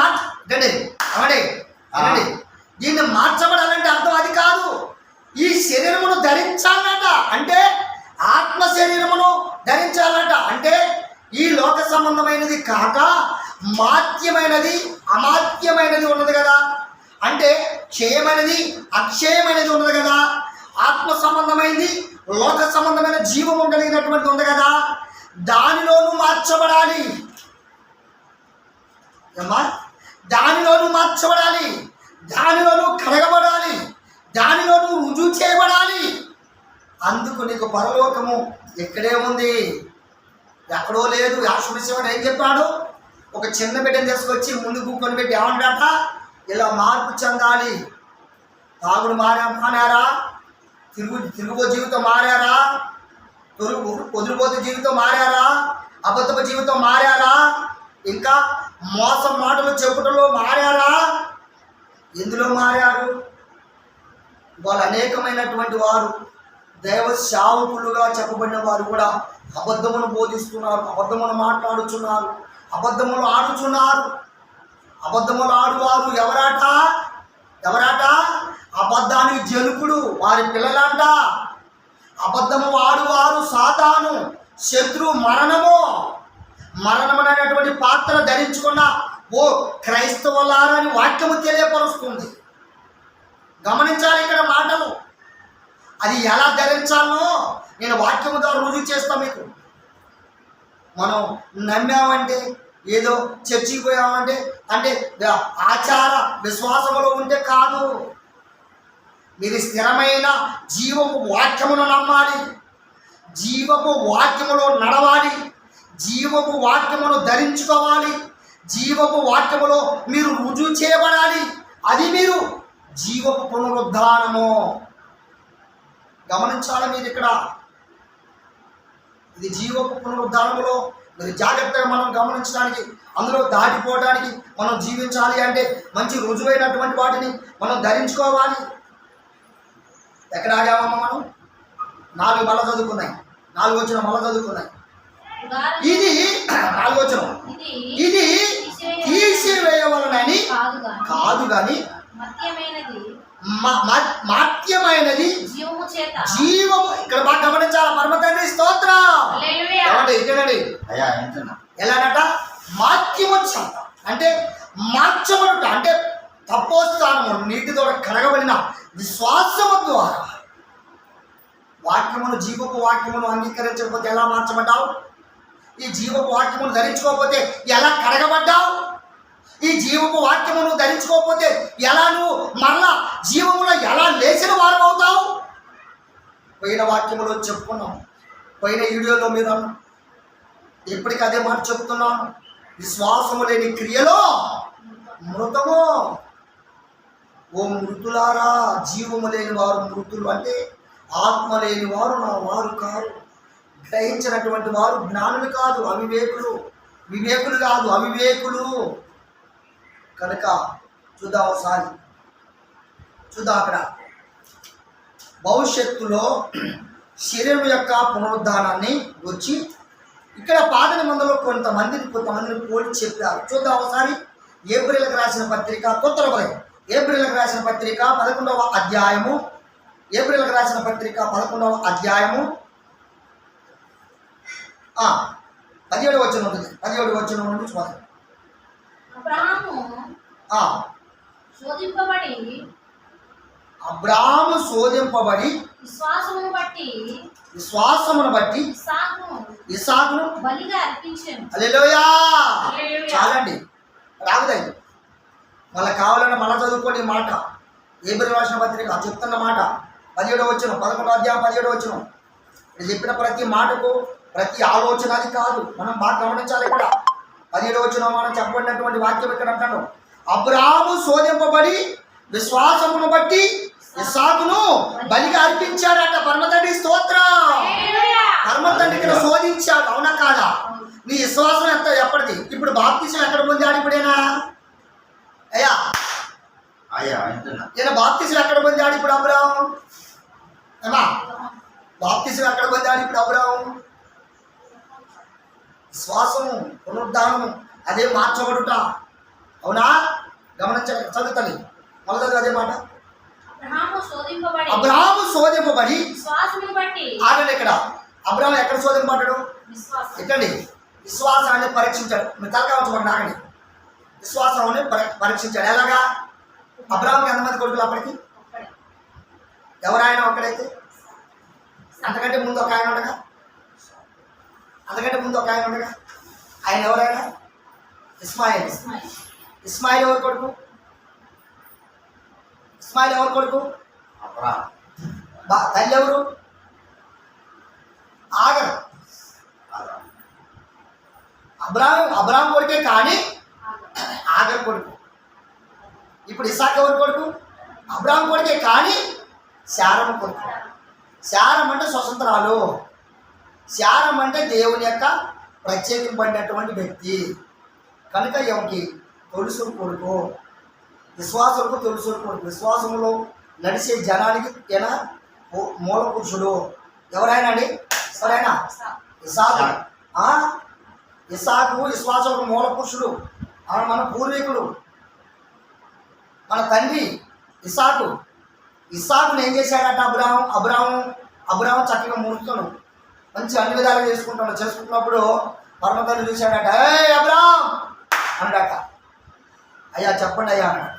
Speaker 1: అనండి దీన్ని మార్చబడాలంటే అర్థం అది కాదు. ఈ శరీరమును ధరించాలట అంటే ఆత్మ శరీరమును ధరించాలట అంటే ఈ లోక సంబంధమైనది కాక మాత్యమైనది అమాత్యమైనది ఉన్నది కదా. అంటే క్షయమైనది అక్షయమైనది ఉన్నది కదా. ఆత్మ సంబంధమైనది లోక సంబంధమైన జీవము కలిగినటువంటి ఉంది కదా. దానిలోనూ మార్చబడాలి. దానిలోనూ మార్చబడాలి, దానిలోనూ కడగబడాలి, దానిలోనూ రుజువు చేయబడాలి. అందుకు నీకు పరలోకము ఎక్కడే ఉంది, ఎక్కడో లేదు. యాశ్వశివుడు ఏం చెప్పాడు? ఒక చిన్న బిడ్డను తీసుకొచ్చి ముందు కూకొని పెట్టి ఏమంటాట, ఇలా మార్పు చెందాలి. తాగుడు మానారా, తిరుగుబో జీవితం మారారా, పొదురుబోతు జీవితం మారారా, అబద్ధపు జీవితం మారారా, ఇంకా మోసం మాటలు చెప్పుటలో మారారా? ఎందులో మారారు? వాళ్ళు అనేకమైనటువంటి వారు దైవ సేవకులుగా చెప్పబడిన వారు కూడా అబద్ధమును బోధిస్తున్నారు, అబద్ధమును మాట్లాడుచున్నారు, అబద్ధములు ఆడుచున్నారు. అబద్ధములు ఆడువారు ఎవరాట? అబద్ధానికి జనుకుడు వారి పిల్లలంట. అబద్ధము ఆడువారు సాతాను, శత్రు, మరణమనేటువంటి పాత్ర ధరించుకున్న ఓ క్రైస్తవులారని వాక్యము తెలియపరుస్తుంది. గమనించాలి ఇక్కడ మాటలు. అది ఎలా ధరించాలో నేను వాక్యము ద్వారా రుజువు చేస్తాను మీకు. మనం నమ్మామంటే, ఏదో చర్చికి పోయామంటే అంటే ఆచార విశ్వాసములో ఉంటే కాదు. మీరు స్థిరమైన జీవపు వాక్యమును నమ్మాలి, జీవపు వాక్యములో నడవాలి, జీవపు వాక్యమును ధరించుకోవాలి, జీవపు వాక్యములో మీరు రుజువు చేయబడాలి. అది మీరు జీవపు పునరుద్ధానము. గమనించాలి మీరు ఇక్కడ. ఇది జీవపు పునరుద్ధానములో మీరు జాగ్రత్తగా మనం గమనించడానికి, అందులో దాటిపోవడానికి, మనం జీవించాలి అంటే మంచి రుజువైనటువంటి వాటిని మనం ధరించుకోవాలి. ఎక్కడ ఆగామమ్మ మనం? 4 మళ్ళా చదువుకున్నాయి, 4 వచనం మళ్ళా చదువుకున్నాయి. ఇది 4 వచనం. ఇది తీసివేయవలనని కాదు గాని మాత్యమైనది జీవము. ఇక్కడ బాగా గమనించాలి. పరమతండ్రి స్తోత్రం. ఎలానట? మాత్యము చేత అంటే మార్చబడుట అంటే తపోస్థానము నీటితో కడగబడిన విశ్వాసము ద్వారా. వాక్యమును, జీవపు వాక్యమును అంగీకరించకపోతే ఎలా మార్చబడ్డావు? ఈ జీవపు వాక్యమును ధరించుకోకపోతే ఎలా కడగబడ్డావు? ఈ జీవపు వాక్యమును ధరించుకోకపోతే ఎలా నువ్వు మరలా జీవములో ఎలా లేచిన వారు అవుతావు? పోయిన వాక్యములో చెప్పుకున్నాం, పోయిన వీడియోలో మీరు ఎప్పటికీ అదే మాట చెప్తున్నాను. విశ్వాసము లేని క్రియలో మృతము. ఓ మృతులారా, జీవము లేని వారు మృతులు అంటే ఆత్మ లేని వారు నా వారు కారు. గ్రహించినటువంటి వారు జ్ఞానులు కాదు, వివేకులు కాదు, అవివేకులు. కనుక చూద్దాం ఒకసారి. చూద్దాం అక్కడ భవిష్యత్తులో శరీరం యొక్క పునరుద్ధానాన్ని వచ్చి ఇక్కడ పాత నిబంధనలో కొంతమందిని పోలి చెప్పారు. చూద్దాం ఒకసారి. ఏప్రిల్కి రాసిన పత్రిక, కొత్త నిబంధన ఏప్రిల్కి రాసిన పత్రిక 11వ అధ్యాయము, ఏప్రిల్కి రాసిన పత్రిక 11వ అధ్యాయము 17వ వచనం ఉంటుంది. 17వ వచనం నుండి చూద్దాం.
Speaker 2: శోధింపబడి
Speaker 1: అబ్రాము శోధింపబడి
Speaker 2: విశ్వాసమును బట్టి
Speaker 1: ఇస్సాకును
Speaker 2: బలిగా అర్పించాను.
Speaker 1: హల్లెలూయా.
Speaker 2: హల్లెలూయా.
Speaker 1: చాలండి, రాగుదండి. మళ్ళీ కావాలన్నా మళ్ళా చదువుకోండి ఈ మాట. హెబ్రీ రాసిన పత్రిక చెప్తున్న మాట 17వ వచనం, 11వ అధ్యాయం 17వ వచనం. ఇది చెప్పిన ప్రతి మాటకు ప్రతి ఆలోచన అది కాదు, మనం బాగా గమనించాలి. ఇక్కడ 17వ వచనం మనం చెప్పబడినటువంటి వాక్యం ఇక్కడ అంటాను, అబ్రాము శోధింపబడి విశ్వాసమును బట్టి ఇస్సాకును బలిగా అర్పించాడట. పరమతండ్రి స్తోత్రం. పరమతండ్రి ఇక్కడ శోధించాడు, అవునా కాదా? నీ విశ్వాసం ఎంత ఎప్పటిది? ఇప్పుడు బాప్తిసం ఎక్కడ పొందాడు? ఇప్పుడేనా అయ్యా ఈయన బాప్తిసం ఎక్కడ పొందాడు? ఇప్పుడు అబ్రాము ఏమా బాప్తిసం ఎక్కడ పొందాడు? ఇప్పుడు అబ్రాము విశ్వాసము, పునరుద్ధానము, అదే మార్చబడుట, అవునా? గమనించండి, చదువుతాను మొదటి అదే మాట. అబ్రాము శోధింపబడి ఆగండి. ఇక్కడ అబ్రాము ఎక్కడ శోధింపబడ్డాడు? ఎక్కండి. విశ్వాసాన్ని పరీక్షించాడు. మీ తలకాయ ఉంచబడి ఆగండి. విశ్వాసాన్ని పరీక్షించాడు. ఎలాగా? అబ్రాముకి ఎంతమంది కొడుకులు అప్పటికి? ఎవరాయన ఒక్కడైతే? అంతకంటే ముందు ఒక ఆయన ఉండగా, ఆయన ఎవరైనా? ఇస్మాయిల్. ఇస్మాయిల్ ఎవరు కొడుకు? తల్లి ఎవరు? ఆగరు. అబ్రాము కొడుకే, కానీ ఆగరు కొడుకు. ఇప్పుడు ఇస్సాకు ఎవరు కొడుకు? అబ్రాము కొడుకే, కానీ శారము కొడుకు. శారం అంటే స్వతంత్రాలు. శారం అంటే దేవుని యొక్క ప్రత్యేకింపడినటువంటి వ్యక్తి. కనుక ఎవరికి? తొలుసుడు కొడుకు. విశ్వాసులకు తొలుసుడు కొడుకు. విశ్వాసంలో నడిచే జనానికి ఈయన మూల పురుషుడు. ఎవరైనా అండి? ఎవరైనా? ఇస్సాకు విశ్వాసంలో మూల పురుషుడు. మన పూర్వీకుడు, మన తండ్రి ఇస్సాకుని ఏం చేశాడట? అబ్రాము చక్కగా ముడుతాడు, మంచి అన్ని విధాలుగా చేసుకుంటున్నప్పుడు పరమతండ్రి చూశాడట. అబ్రాం అన్నాడట. అయ్యా చెప్పండి అయ్యా అన్నాడట.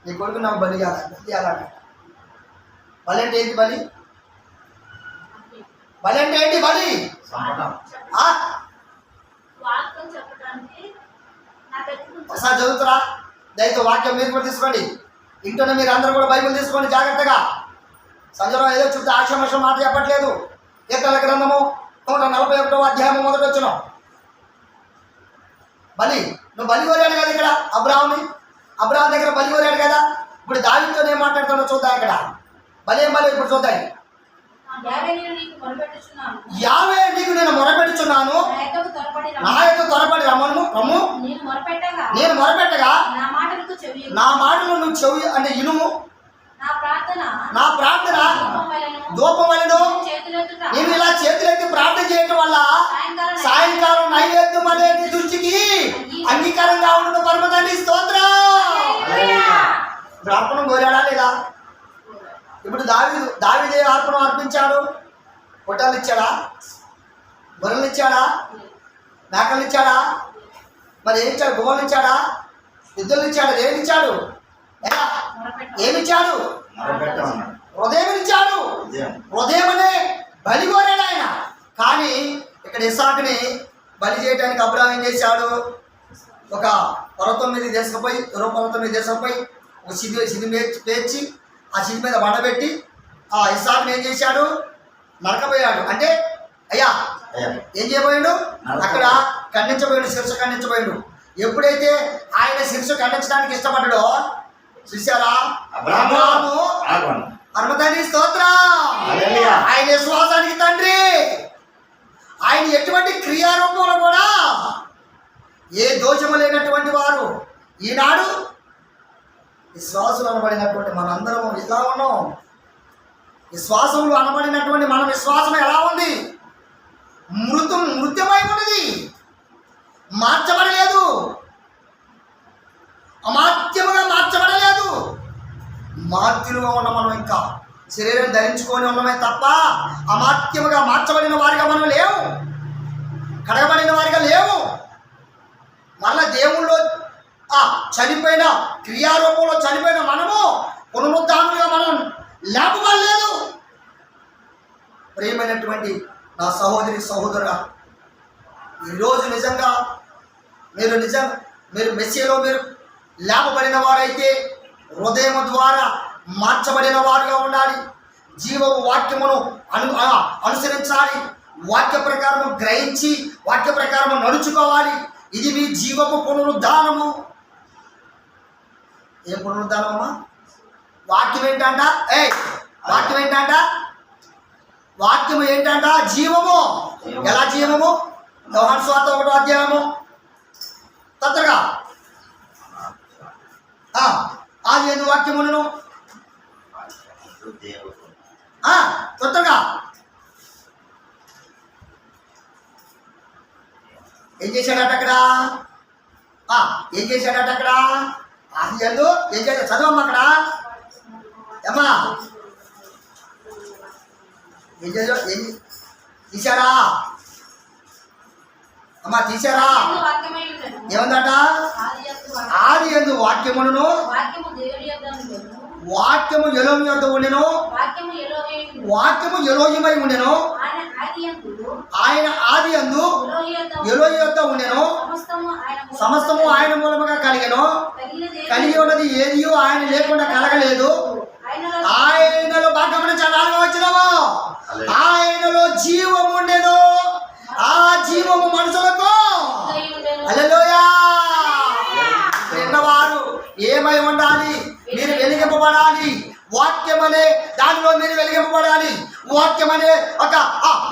Speaker 1: నీ కొడుకు నాకు బలి ఇవ్వాలన్నట. బలి అంటే ఏంటి? బలి అంటే ఏంటి? బలి ఒకసారి చదువుతురా దయతో వాక్యం మీరు కూడా తీసుకోండి. ఇంట్లోనే మీరు అందరూ కూడా బైబిల్ తీసుకోండి జాగ్రత్తగా. సంజయరావు ఏదో చుట్టూ ఆక్షమర్షం మాట చెప్పట్లేదు. కీర్తనల గ్రంథము 141వ అధ్యాయము 1వ వచనం. బలి, నువ్వు బలి కోరాడు కదా ఇక్కడ అబ్రాము దగ్గర బలి కోరాడు కదా. ఇప్పుడు దావీదుతో ఏం మాట్లాడుతాడో చూద్దాం. ఇక్కడ బలి ఏం బలి ఇప్పుడు చూద్దాం. యావే నీకు నేను మొరపెట్టుచున్నాను, నా యొక్క త్వరపడి రమ్మను. నేను మొరపెట్టగా నా మాటలు నువ్వు చెవి అంటే ఇనుము. నా ప్రార్థన ధూపం వలెను. నేను ఇలా చేతులెత్తి ప్రార్థన చేయటం వల్ల సాయంకాలం నైవేద్యం అనే దృష్టికి అంగీకారంగా ఉండడం. పరమతండ్రి స్తోత్రం. అర్పణం కోరాడా లేదా? ఇప్పుడు దావీదే అర్పణం అర్పించాడు. పొట్టాలు ఇచ్చాడా? గొర్రెలు ఇచ్చాడా? మేకలు ఇచ్చాడా? మరి ఏమి ఇచ్చాడు? గుమ్మలు ఇచ్చాడా? యుద్ధులు ఇచ్చాడు? ఏమి ఇచ్చాడు? ఏమిచ్చాడు? హృదయం ఇచ్చాడు. హృదయం అనే బలి కోరాడు ఆయన. కానీ ఇక్కడ ఇస్సాకుని బలి చేయడానికి అబ్రాము ఏం చేశాడు? ఒక పర్వతం మీద తీసుకుపోయి ఒక సిది పేర్చి ఆ సిది మీద వండబెట్టి ఆ ఇస్సాకుని ఏం చేశాడు? నరకబోయాడు. అంటే అయ్యా ఏం చేయబోయాడు? అక్కడ ఖండించబోయాడు, శిరస్సు ఖండించబోయాడు. ఎప్పుడైతే ఆయన శిరస్సు ఖండించడానికి ఇష్టపడ్డాడో చూసారా? అబ్రాము పరమతండ్రి స్తోత్రం. ఆయన విశ్వాసానికి తండ్రి. ఆయన ఎటువంటి క్రియారూపంలో కూడా ఏ దోషము లేనటువంటి వారు. ఈనాడు విశ్వాసులు అనబడినటువంటి మనందరం ఎలా ఉన్నాం? విశ్వాసంలో అనబడినటువంటి మన విశ్వాసం ఎలా ఉంది? మృత్యమై ఉన్నది, మార్చబడలేదు, అమాత్యముగా మార్చబడలేదు. మార్త్యులుగా ఉన్న మనం ఇంకా శరీరం ధరించుకొని ఉన్నమే తప్ప అమాత్యముగా మార్చబడిన వారిగా మనం లేవు, కడగబడిన వారిగా లేవు. మళ్ళా దేవుళ్ళు చనిపోయిన క్రియారూపంలో చనిపోయిన మనము పునరుద్ధానులుగా మనం లేపబడలేదు. ప్రియమైనటువంటి నా సహోదరి సహోదరుడా, ఈరోజు నిజంగా మీరు మెస్సీలో మీరు లేపబడిన వారైతే హృదయం ద్వారా మార్చబడిన వారుగా ఉండాలి. జీవము వాక్యమును అనుసరించాలి. వాక్య ప్రకారం గ్రహించి వాక్య ప్రకారం నడుచుకోవాలి. ఇది మీ జీవపు పునరుద్ధానము. ఏం పునరుద్ధానమమ్మా? వాక్యం ఏంటంట? వాక్యం ఏంటంట? వాక్యము ఏంటంట? జీవము. ఎలా జీవము? యోహాను సువార్త 1వ అధ్యాయము తొందరగా. ఆది యందు వాక్యమును తొందరగా ఏం చేశాడట అక్కడ? ఏం చేశాడట అక్కడ? ఆది యందు ఏం చేశాడు? చదవమ్మా అక్కడ. అమ్మా ఏం చేశాడు? ఏం తీశారా అమ్మా? తీశారా? ఏముందట? ఆది యందు వాక్యమును వాక్యము ఎలోహి యొద్ద ఉండెను, వాక్యము ఎలోహిమై ఉండెను, ఆయన ఆది యందు ఎలోహి యొద్ద ఉండెను, సమస్తము ఆయన మూలముగా కలిగెను, కలిగి ఉన్నది ఏది ఆయన లేకుండా కలగలేదు. ఆయనలో బాగా గమనించాలి. 4వ వచనము, ఆయనలో జీవము ఉండెను, ఆ జీవము మనుషులకు. హల్లెలూయా. విన్నవారు ఏమై ఉండాలి? మీరు వెలిగింపబడాలి. వాక్యం అనే దానిలో మీరు వెలిగింపబడాలి. వాక్యం అనే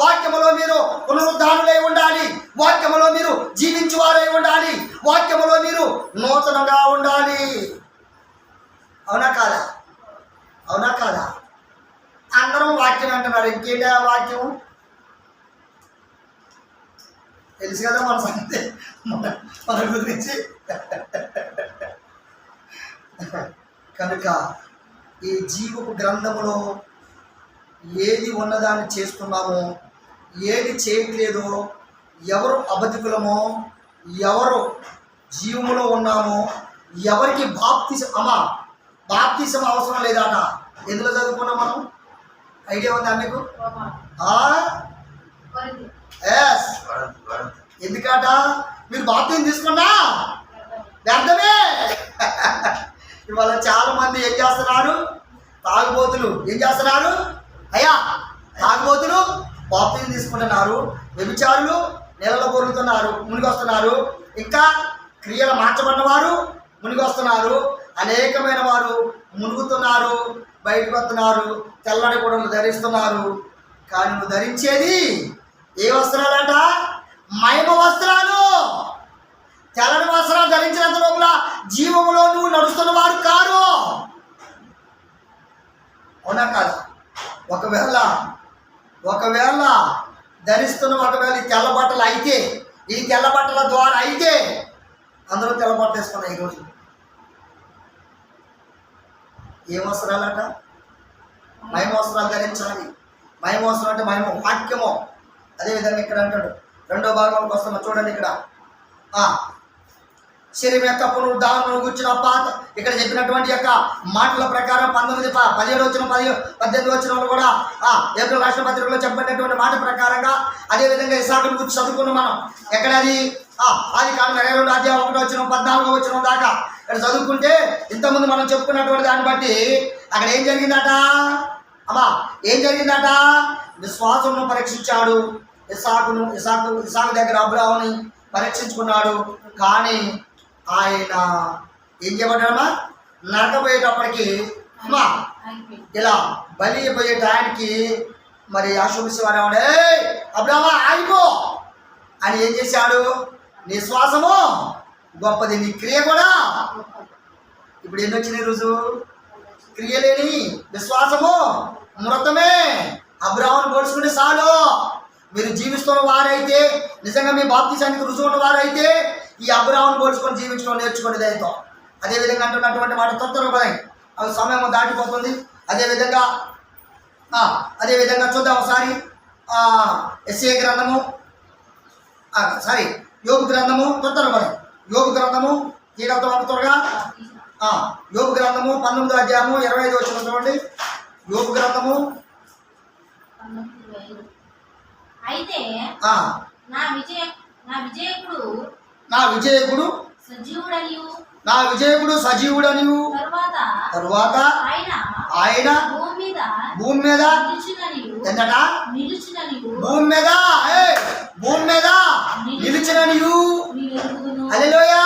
Speaker 1: వాక్యములో మీరు పునరుద్ధానులై ఉండాలి. వాక్యములో మీరు జీవించువారై ఉండాలి. వాక్యములో మీరు నూతనంగా ఉండాలి. అవునా కాదా? అవునా కాదా? అందరం వాక్యం అంటున్నారు. ఇంకేంటి ఆ వాక్యం? తెలుసు కదా మన సంగతి, మన గురించి. కనుక ఈ జీవపు గ్రంథములో ఏది ఉన్నదాన్ని చేస్తున్నామో, ఏది చేయట్లేదో, ఎవరు అబద్ధికులమో, ఎవరు జీవములో ఉన్నామో, ఎవరికి బాప్తిసం అవసరం లేదట. ఎందులో చదువుకున్నాం మనం? ఐడియా ఉందా మీకు? ఎందుకట? మీరు బాప్తిసం తీసుకున్నా వ్యర్థమే. ఇవాళ చాలా మంది ఏం చేస్తున్నారు? తాగుబోతులు ఏం చేస్తున్నారు? తాగుబోతులు బాప్తిసం తీసుకుంటున్నారు. వ్యభిచారులు నీళ్ళలో పొరుగుతున్నారు, మునిగి వస్తున్నారు. ఇంకా క్రియలు మార్చబడిన వారు మునిగి వస్తున్నారు. అనేకమైన వారు మునుగుతున్నారు, బయటకు వస్తున్నారు, తెల్లటి గుడలు ధరిస్తున్నారు. కానీ నువ్వు ధరించేది ఏ వస్త్రాలంట? మహిమ వస్త్రాలు. తెల్లని వస్త్రాలు ధరించినంత లోపల జీవములో నువ్వు నడుస్తున్న వారు కారు. అవునా కాదు? ఒకవేళ ధరిస్తున్న ఈ తెల్ల బట్టలు అయితే, ఈ తెల్ల బట్టల ద్వారా అయితే అందరూ తెల్ల బట్టలు వేసుకున్నాయి ఈరోజు. ఏం వస్త్రాలట? మహిమ వస్త్రాలు ధరించాలి. మహిమ వస్త్రం అంటే మహిమ వాక్యము. అదేవిధంగా ఇక్కడ అంటాడు 2వ భాగంలోకి వస్తున్నాం చూడండి. ఇక్కడ శరీరం యొక్క పునరుద్ధారణను గుర్చిన పాత ఇక్కడ చెప్పినటువంటి యొక్క మాటల ప్రకారం 17 వచ్చిన 18 వచ్చిన కూడా ఏప్రిల్ రాష్ట్ర పత్రికలో చెప్పినటువంటి మాట ప్రకారంగా అదేవిధంగా ఇసాకును గురించి చదువుకున్నాం మనం. ఎక్కడది? ఆది కాండం 22వ అధ్యాయం 1వ వచ్చిన 14వ వచ్చిన దాకా ఇక్కడ చదువుకుంటే ఇంతకుముందు మనం చెప్పుకున్నటువంటి దాన్ని బట్టి అక్కడ ఏం జరిగిందట? ఏం జరిగిందట? విశ్వాసమును పరీక్షించాడు. ఇసాకు దగ్గర అబ్రాహాముని పరీక్షించుకున్నాడు. కానీ ఆయన ఏం చేయబడ్డాడమ్మా? నరకబోయేటప్పటికి ఇలా బలి పోయే టయానికి మరి ఆశుభించేవాడు ఏమంటే, అబ్రాహ్మ ఆగిపో అని ఏం చేశాడు? నీ శ్వాసము గొప్పది, నీ క్రియ కూడా. ఇప్పుడు ఎన్ని వచ్చినాయి రోజు? క్రియలేని విశ్వాసము మృతమే. అబ్రాహామును పోల్చుకుంటే చాలు. మీరు జీవిస్తున్న వారైతే, నిజంగా మీ బాప్తిసానికి రుజువు ఉన్న వారైతే ఈ అబ్రాహామును పోల్చుకొని జీవించడం నేర్చుకోండి దయతో. అదేవిధంగా అంటున్నటువంటి మాట తొందరగా పదాయి, అవి సమయం దాటిపోతుంది. అదేవిధంగా చూద్దాం ఒకసారి. ఎస్ఏ గ్రంథము యోగు గ్రంథము తొందరగా పదాయి. యోగు గ్రంథము తీగలతో అంత త్వరగా యోబు గ్రంథము 19వ అధ్యాయము 25వ వచనం చూడండి. యోబు గ్రంథము
Speaker 2: 19:25. అయితే నా విజయకుడు సజీవుడనియు తరువాత ఆయన భూమి మీద ఏంటట భూమి మీద నిలిచిననియు. హల్లెలూయా.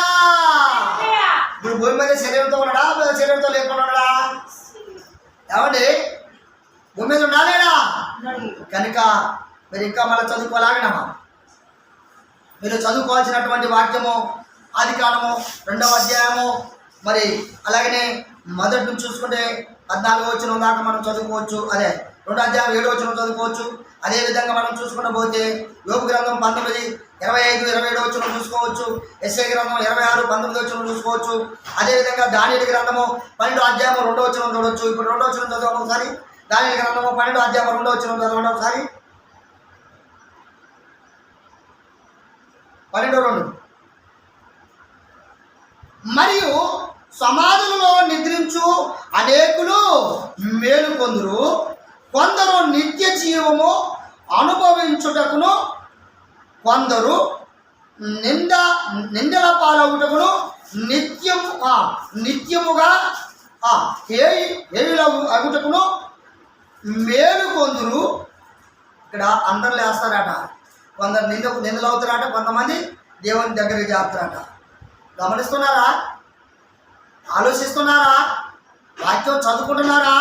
Speaker 2: ఇప్పుడు భూమి మీద శరీరంతో ఉన్నాడా, శరీరంతో లేకుండా ఉన్నాడా? ఏమండి, భూమి మీద ఉండాలేనా? కనుక మీరు ఇంకా మళ్ళీ చదువుకోలాగినామా? మీరు చదువుకోవాల్సినటువంటి వాక్యము ఆదికాండము 2వ అధ్యాయము, మరి అలాగనే మొదటి నుంచి చూసుకుంటే 14వ వచనం దాకా మనం చదువుకోవచ్చు. అదే 2వ అధ్యాయం 7వ వచనం చదువుకోవచ్చు. అదేవిధంగా మనం చూసుకుంటూ పోతే యోబు గ్రంథం 19, 25, 27వ వచనం చూసుకోవచ్చు. యెషయా గ్రంథం 26, 19వ వచనం చూసుకోవచ్చు. అదేవిధంగా దానియేలు గ్రంథము 12వ అధ్యాయం 2వ వచనం చూడవచ్చు. ఇప్పుడు 2వ వచనం చదవండి ఒకసారి. దానియేలు గ్రంథము 12వ అధ్యాయం 2వ వచనం చదవండి ఒకసారి. 12:2. మరియు సమాధులలో నిద్రించు అనేకులు మేలు పొందురు, కొందరు నిత్య జీవము అనుభవించుటకును, కొందరు నిందల పాలవుటకును నిత్యముగా హేయుల అగుటకును మేలు పొందురు. ఇక్కడ అందరు లేస్తారట, కొందరు నిందలు అవుతారట, కొంతమంది దేవుని దగ్గరికి చేస్తారట. గమనిస్తున్నారా? ఆలోచిస్తున్నారా? వాక్యం చదువుకుంటున్నారా?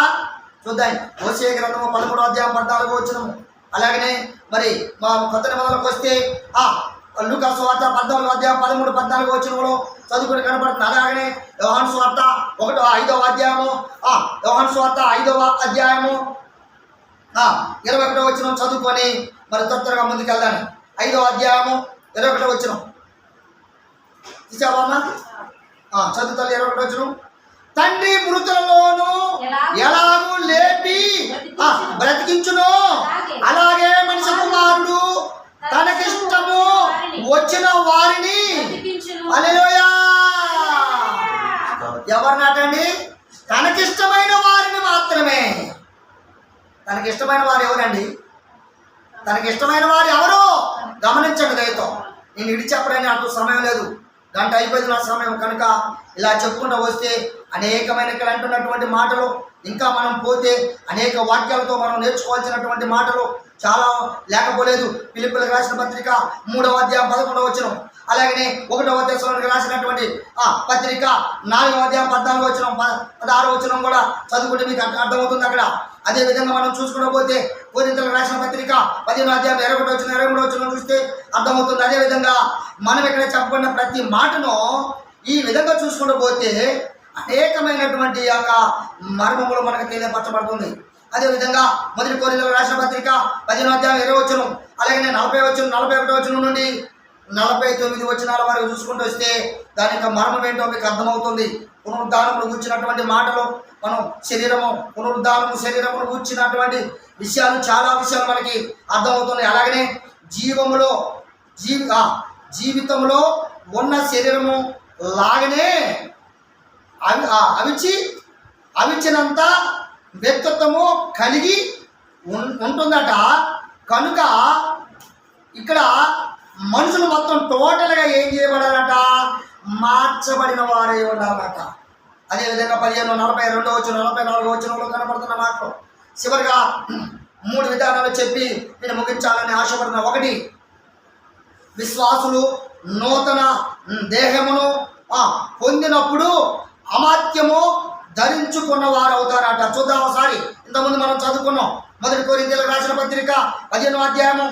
Speaker 2: చూద్దాం. హోషేయ గ్రంథము 13వ అధ్యాయం 14వ వచనము. అలాగనే మరి మా కొత్త నిబంధనలకు వస్తే లూకా సువార్త 14వ అధ్యాయం 13, 14వ వచనంలో చదువుకుని కనపడుతుంది. అలాగనే యోహాను సువార్త 5వ అధ్యాయము, యోహాను సువార్త 5వ అధ్యాయము 21వ వచనం చదువుకొని మరి త్వరగా ముందుకెళ్దాం. 5వ అధ్యాయము 21వ వచనం తీసావమ్మా? చదువుతా 21వ వచనం. తండ్రి మృతులలోను ఎలాగూ లేపి బ్రతికించును, అలాగే మనిషి కుమారుడు తనకిష్టము వచ్చిన వారిని. హల్లెలూయా. ఎవరినటండి? తనకిష్టమైన వారిని మాత్రమే. తనకిష్టమైన వారు ఎవరండి? తనకిష్టమైన వారు ఎవరు? గమనించండి దయతో. నేను ఇడి చెప్పడానికి నాకు సమయం లేదు, గంట అయిపోయింది నా సమయం. కనుక ఇలా చెప్పుకుంటూ వస్తే అనేకమైన ఇక్కడ అంటున్నటువంటి మాటలు, ఇంకా మనం పోతే అనేక వాక్యాలతో మనం నేర్చుకోవాల్సినటువంటి మాటలు చాలా లేకపోలేదు. ఫిలిప్పీయులకు రాసిన పత్రిక 3వ అధ్యాయం 11వ వచనం, అలాగనే 1వ దశలోనికి రాసినటువంటి పత్రిక 4వ అధ్యాయం 14వ వచనం, 16వ వచనం కూడా చదువుకుంటే మీకు అర్థమవుతుంది అక్కడ. అదేవిధంగా మనం చూసుకుంటూ పోతే కొరింథీయులకు రాసిన పత్రిక 15వ అధ్యాయం 21వ వచనం, 23వ వచనం చూస్తే అర్థమవుతుంది. అదేవిధంగా మనం ఇక్కడ చెప్పబడిన ప్రతి మాటను ఈ విధంగా చూసుకుంటూ పోతే అనేకమైనటువంటి యొక్క మర్మములు మనకు తెలియపరచబడుతుంది. అదేవిధంగా 1 కొరింథీయులకు రాసిన పత్రిక 15వ అధ్యాయం 20వ వచనం, అలాగే 40వ వచనం, 41వ వచనం నుండి 49 వచనాల వరకు చూసుకుంటూ వస్తే దాని యొక్క మర్మం ఏంటో మీకు అర్థమవుతుంది. పునరుద్ధానమును కూర్చున్నటువంటి మాటలు, మనం పునరుద్ధానము శరీరమును కూర్చున్నటువంటి విషయాలు, చాలా విషయాలు మనకి అర్థమవుతున్నాయి. అలాగనే జీవితంలో ఉన్న శరీరము లాగనే అవిచ్చినంత వ్యక్తిత్వము కలిగి ఉంటుందట. కనుక ఇక్కడ మనుషులు మొత్తం టోటల్గా ఏం చేయబడాలట? మార్చబడిన వారే ఉండాలట. అదేవిధంగా 15:42 వచనం, 44వ వచనంలో కనపడుతున్న మాటలు. చివరిగా 3 విధానాలు చెప్పి నేను ముగించాలని ఆశపడుతున్నా. 1, విశ్వాసులు నూతన దేహమును పొందినప్పుడు అమాత్యము ధరించుకున్న వారు అవుతారట. చూద్దాం ఒకసారి. ఇంతకుముందు మనం చదువుకున్నాం 1 కొరింథీయులకు రాసిన పత్రిక 15వ అధ్యాయము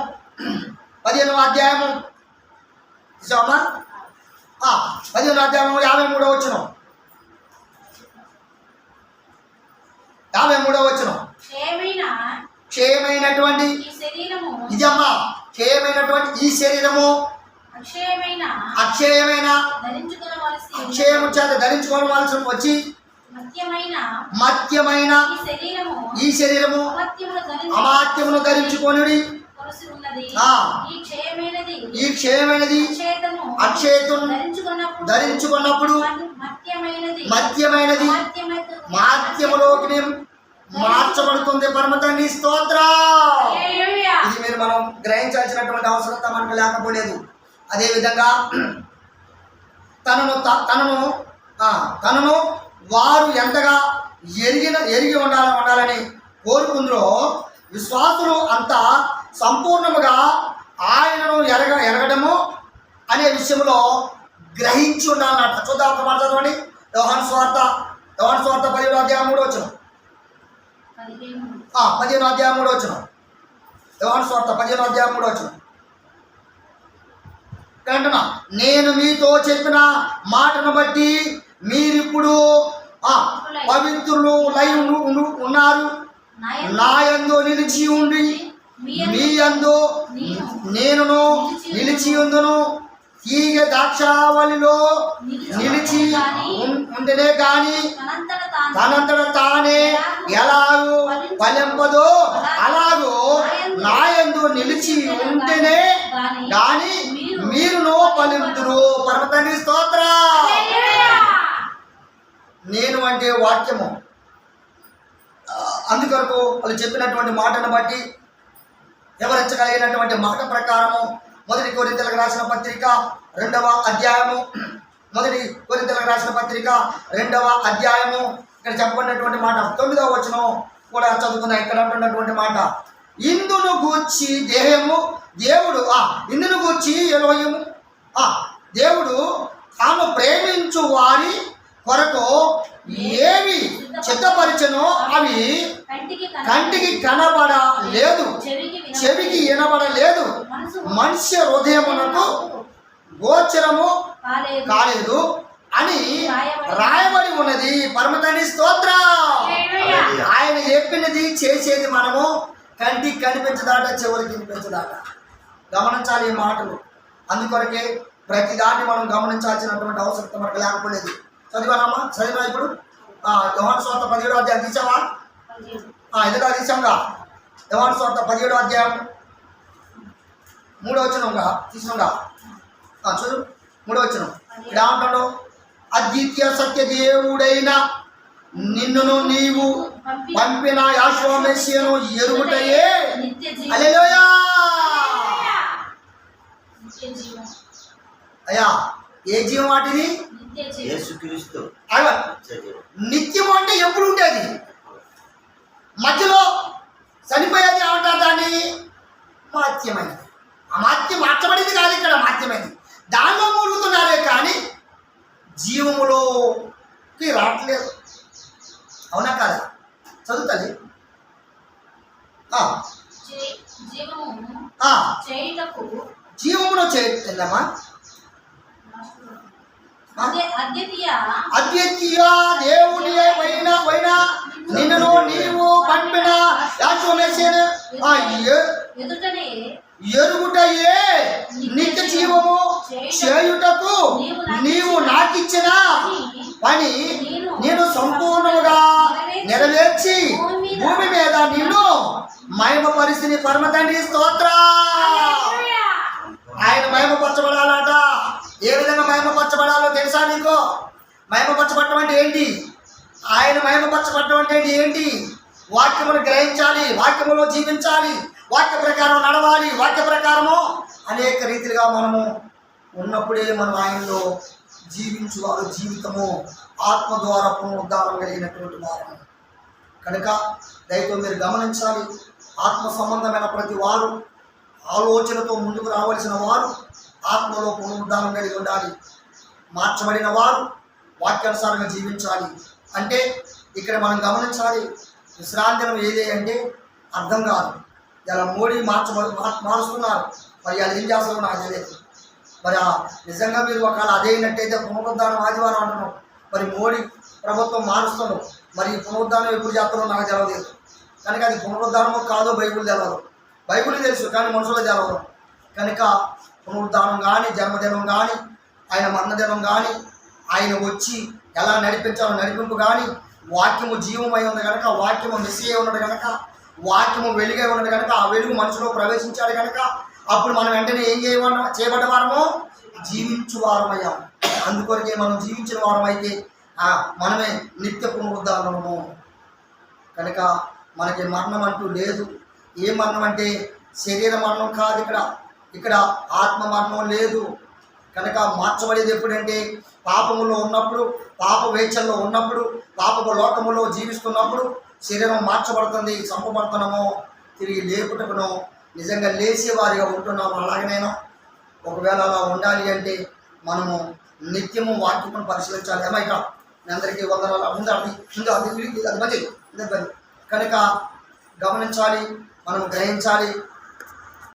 Speaker 2: చూసామా? 15వ అధ్యాయము 53వ వచనం, 53వ వచనం. క్షయమైనటువంటి ఇది అమ్మా, క్షయమైనటువంటి ఈ శరీరము అక్షయమైన అక్షయము చేత ధరించుకోవలసి వచ్చి మత్యమైన ఈ శరీరము అమాత్యమును ధరించుకొనుడి.
Speaker 3: కలసి ఉన్నది.
Speaker 1: ఆ.
Speaker 3: ఈ క్షయమైనది
Speaker 1: ఈ క్షయమైనది అక్షయతను ధరించుకున్నప్పుడు మత్యమైనది మాత్యములోకి మార్చబడుతుంది. పరమ తండ్రి స్తోత్ర. ఇది మీరు మనం గ్రహించాల్సినటువంటి అవసరత మనకు లేకపోలేదు. అదేవిధంగా తనను వారు ఎంతగా ఎరిగి ఉండాలని కోరుకుందరో విశ్వాసులు అంత సంపూర్ణముగా ఆయనను ఎరగడము అనే విషయంలో గ్రహించి ఉండాలన్నట. చూద్దాం ఒక మాట చదవండి. యోహాను సువార్త 15వ అధ్యాయం 3వ వచనం. 15వ అధ్యాయం 3వ వచనం. యోహాను సువార్త 15వ అధ్యాయం 3వ వచనం. అంటున్నా, నేను మీతో చెప్పిన మాటను బట్టి మీరిప్పుడు పవిత్రులై ఉన్నారు. నా యందు నిలిచి ఉండి మీ యందు నేనును నిలిచి ఉందును. తీగ ద్రాక్షావళిలో నిలిచి ఉంటేనే గాని తనంతట తానే ఎలాగూ ఫలింపదో అలాగూ నా యందు నిలిచి ఉంటేనే గాని మీరును ఫలింతురు. పరమ తండ్రి స్తోత్ర. నేను అంటే వాక్యము. అందుకొరకు వాళ్ళు చెప్పినటువంటి మాటను బట్టి వివరించగలిగినటువంటి మాట ప్రకారము 1 కొరింథీయులకు రాసిన పత్రిక 2వ అధ్యాయము 1 కొరింథీయులకు రాసిన పత్రిక 2వ అధ్యాయము ఇక్కడ చెప్పబడినటువంటి మాట 9వ వచనం కూడా చదువుకున్నా. ఇక్కడ అంటున్నటువంటి మాట, ఇందును గూర్చి ఇందును గూర్చి ఎలోహిము దేవుడు తాను ప్రేమించు వారి కొరకు ఏవి చిత్తపరిచనో అవి కంటికి కనబడలేదు, చెవికి వినబడలేదు, మనుష్య హృదయమునకు గోచరము కాలేదు అని రాయబడి ఉన్నది. పరమ తండ్రి స్తోత్ర. ఆయన చెప్పినది చేసేది మనము కంటికి కనిపించదాట, చెవులకి వినిపించదాట. గమనించాలి ఈ మాటలు. అందుకొరకే ప్రతిదాన్ని మనం గమనించాల్సినటువంటి అవసరం మనకు లేకపోలేదు. చదివా ఇప్పుడు యోహాను సువార్త 17వ అధ్యాయం తీసావా? ఎదుగా తీసాంగా. యోహాను సువార్త 17వ అధ్యాయం 3వ వచనంగా తీసినాగా. చూడు 3వ వచనం. ఇక్కడ ఏమంటాడు? అద్వితీయ సత్య దేవుడైన నిన్నును నీవు పంపిన యెహోవా మెస్సీయను ఎరుగుటయే. హల్లెలూయా. అయ్యా, ఏ జీవం వాటిది?
Speaker 4: యేసుక్రీస్తు.
Speaker 1: నిత్యం అంటే ఎప్పుడు ఉండేది? మధ్యలో చనిపోయేది ఏమంటారు దాన్ని? మాత్యమైనది. ఆ మాత్యం మార్చబడింది కాదు, ఇక్కడ మాత్యమైనది. దానిలో మూలుగుతున్నారే కానీ జీవములోకి రావట్లేదు. అవునా కాదా? చదువుతుంది. జీవమును చేయుటమా అద్వితీయ దేవుని వైన నిన్ను నీవు పంపిన యెహోవా మెస్సీయను ఎరుగుటయే నిత్య జీవము చేయుటకు నీవు నాకిచ్చిన పని నేను సంపూర్ణముగా నెరవేర్చి భూమి మీద నిన్ను మహిమపరిస్థితి. పరమ తండ్రి స్తోత్ర. ఆయన మహిమపరచబడాలట. ఏ విధంగా మహిమపరచబడాలో తెలుసా నీకు? మహిమపరచబడటం అంటే ఏంటి? ఆయన మహిమపరచబడటం అంటే ఏంటి? వాక్యమును గ్రహించాలి, వాక్యములో జీవించాలి, వాక్య ప్రకారం నడవాలి. వాక్య ప్రకారము అనేక రీతిలుగా మనము ఉన్నప్పుడే మనం ఆయనలో జీవించువారు. జీవితము ఆత్మ ద్వారా పునరుద్ధారం కలిగినటువంటి వారు కనుక దయతో మీరు గమనించాలి. ఆత్మ సంబంధమైన ప్రతి వారు ఆలోచనతో ముందుకు రావాల్సిన వారు ఆత్మలో పునరుద్ధానం కలిగి ఉండాలి. మార్చబడిన వారు వాక్యానుసారంగా జీవించాలి. అంటే ఇక్కడ మనం గమనించాలి, విశ్రాంతి దినం ఏది అంటే అర్థం కాదు. ఇలా మోడీ మారుస్తున్నారు. మరి అది ఏం చేస్తారో నాకు తెలియదు. మరి నిజంగా మీరు ఒకవేళ అదే అయినట్టయితే పునరుద్ధానం ఆదివారం అంటున్నాం. మరి మోడీ ప్రభుత్వం మారుస్తున్నారు. మరి పునరుద్ధానం ఎప్పుడు చేస్తారో నాకు తెలియదు. కనుక అది పునరుద్ధానమో కాదో బైబిల్ తెలియదు. బైబిల్ తెలుసు కానీ మనుషులు తెలియదు. కనుక పునరుద్ధానం కానీ, జన్మదినం కానీ, ఆయన మరణదినం కానీ, ఆయన వచ్చి ఎలా నడిపించాలో నడిపింపు కానీ, వాక్యము జీవమై ఉంది కనుక, వాక్యము మెస్సీయే ఉన్నాడు కనుక వాక్యము వెలుగై ఉన్నది కనుక ఆ వెలుగు మనసులో ప్రవేశించాడు కనుక అప్పుడు మనం వెంటనే ఏం చేయబడ్డ వారము జీవించు వారమయ్యాం. అందుకొరకే మనం జీవించిన వారం అయితే మనమే నిత్య పునరుద్ధారణము. కనుక మనకి మరణం అంటూ లేదు. ఏ మరణం అంటే శరీర మరణం కాదు, ఇక్కడ ఆత్మ మరణం లేదు. కనుక మార్చబడేది ఎప్పుడంటే పాపములో ఉన్నప్పుడు, పాప వేచల్లో ఉన్నప్పుడు, పాపపు లోకములో జీవిస్తున్నప్పుడు శరీరం మార్చబడుతుంది, చంపబడుతున్నాము, తిరిగి లేపుటకును నిజంగా లేచేవారిగా ఉంటున్నాము. అలాగనైనా ఒకవేళ అలా ఉండాలి అంటే మనము నిత్యము వాక్యమును పరిశీలించాలి. ఏమైనా మీ అందరికీ వందనాలు. ముందు అది మంచిది. కనుక గమనించాలి, మనం గ్రహించాలి.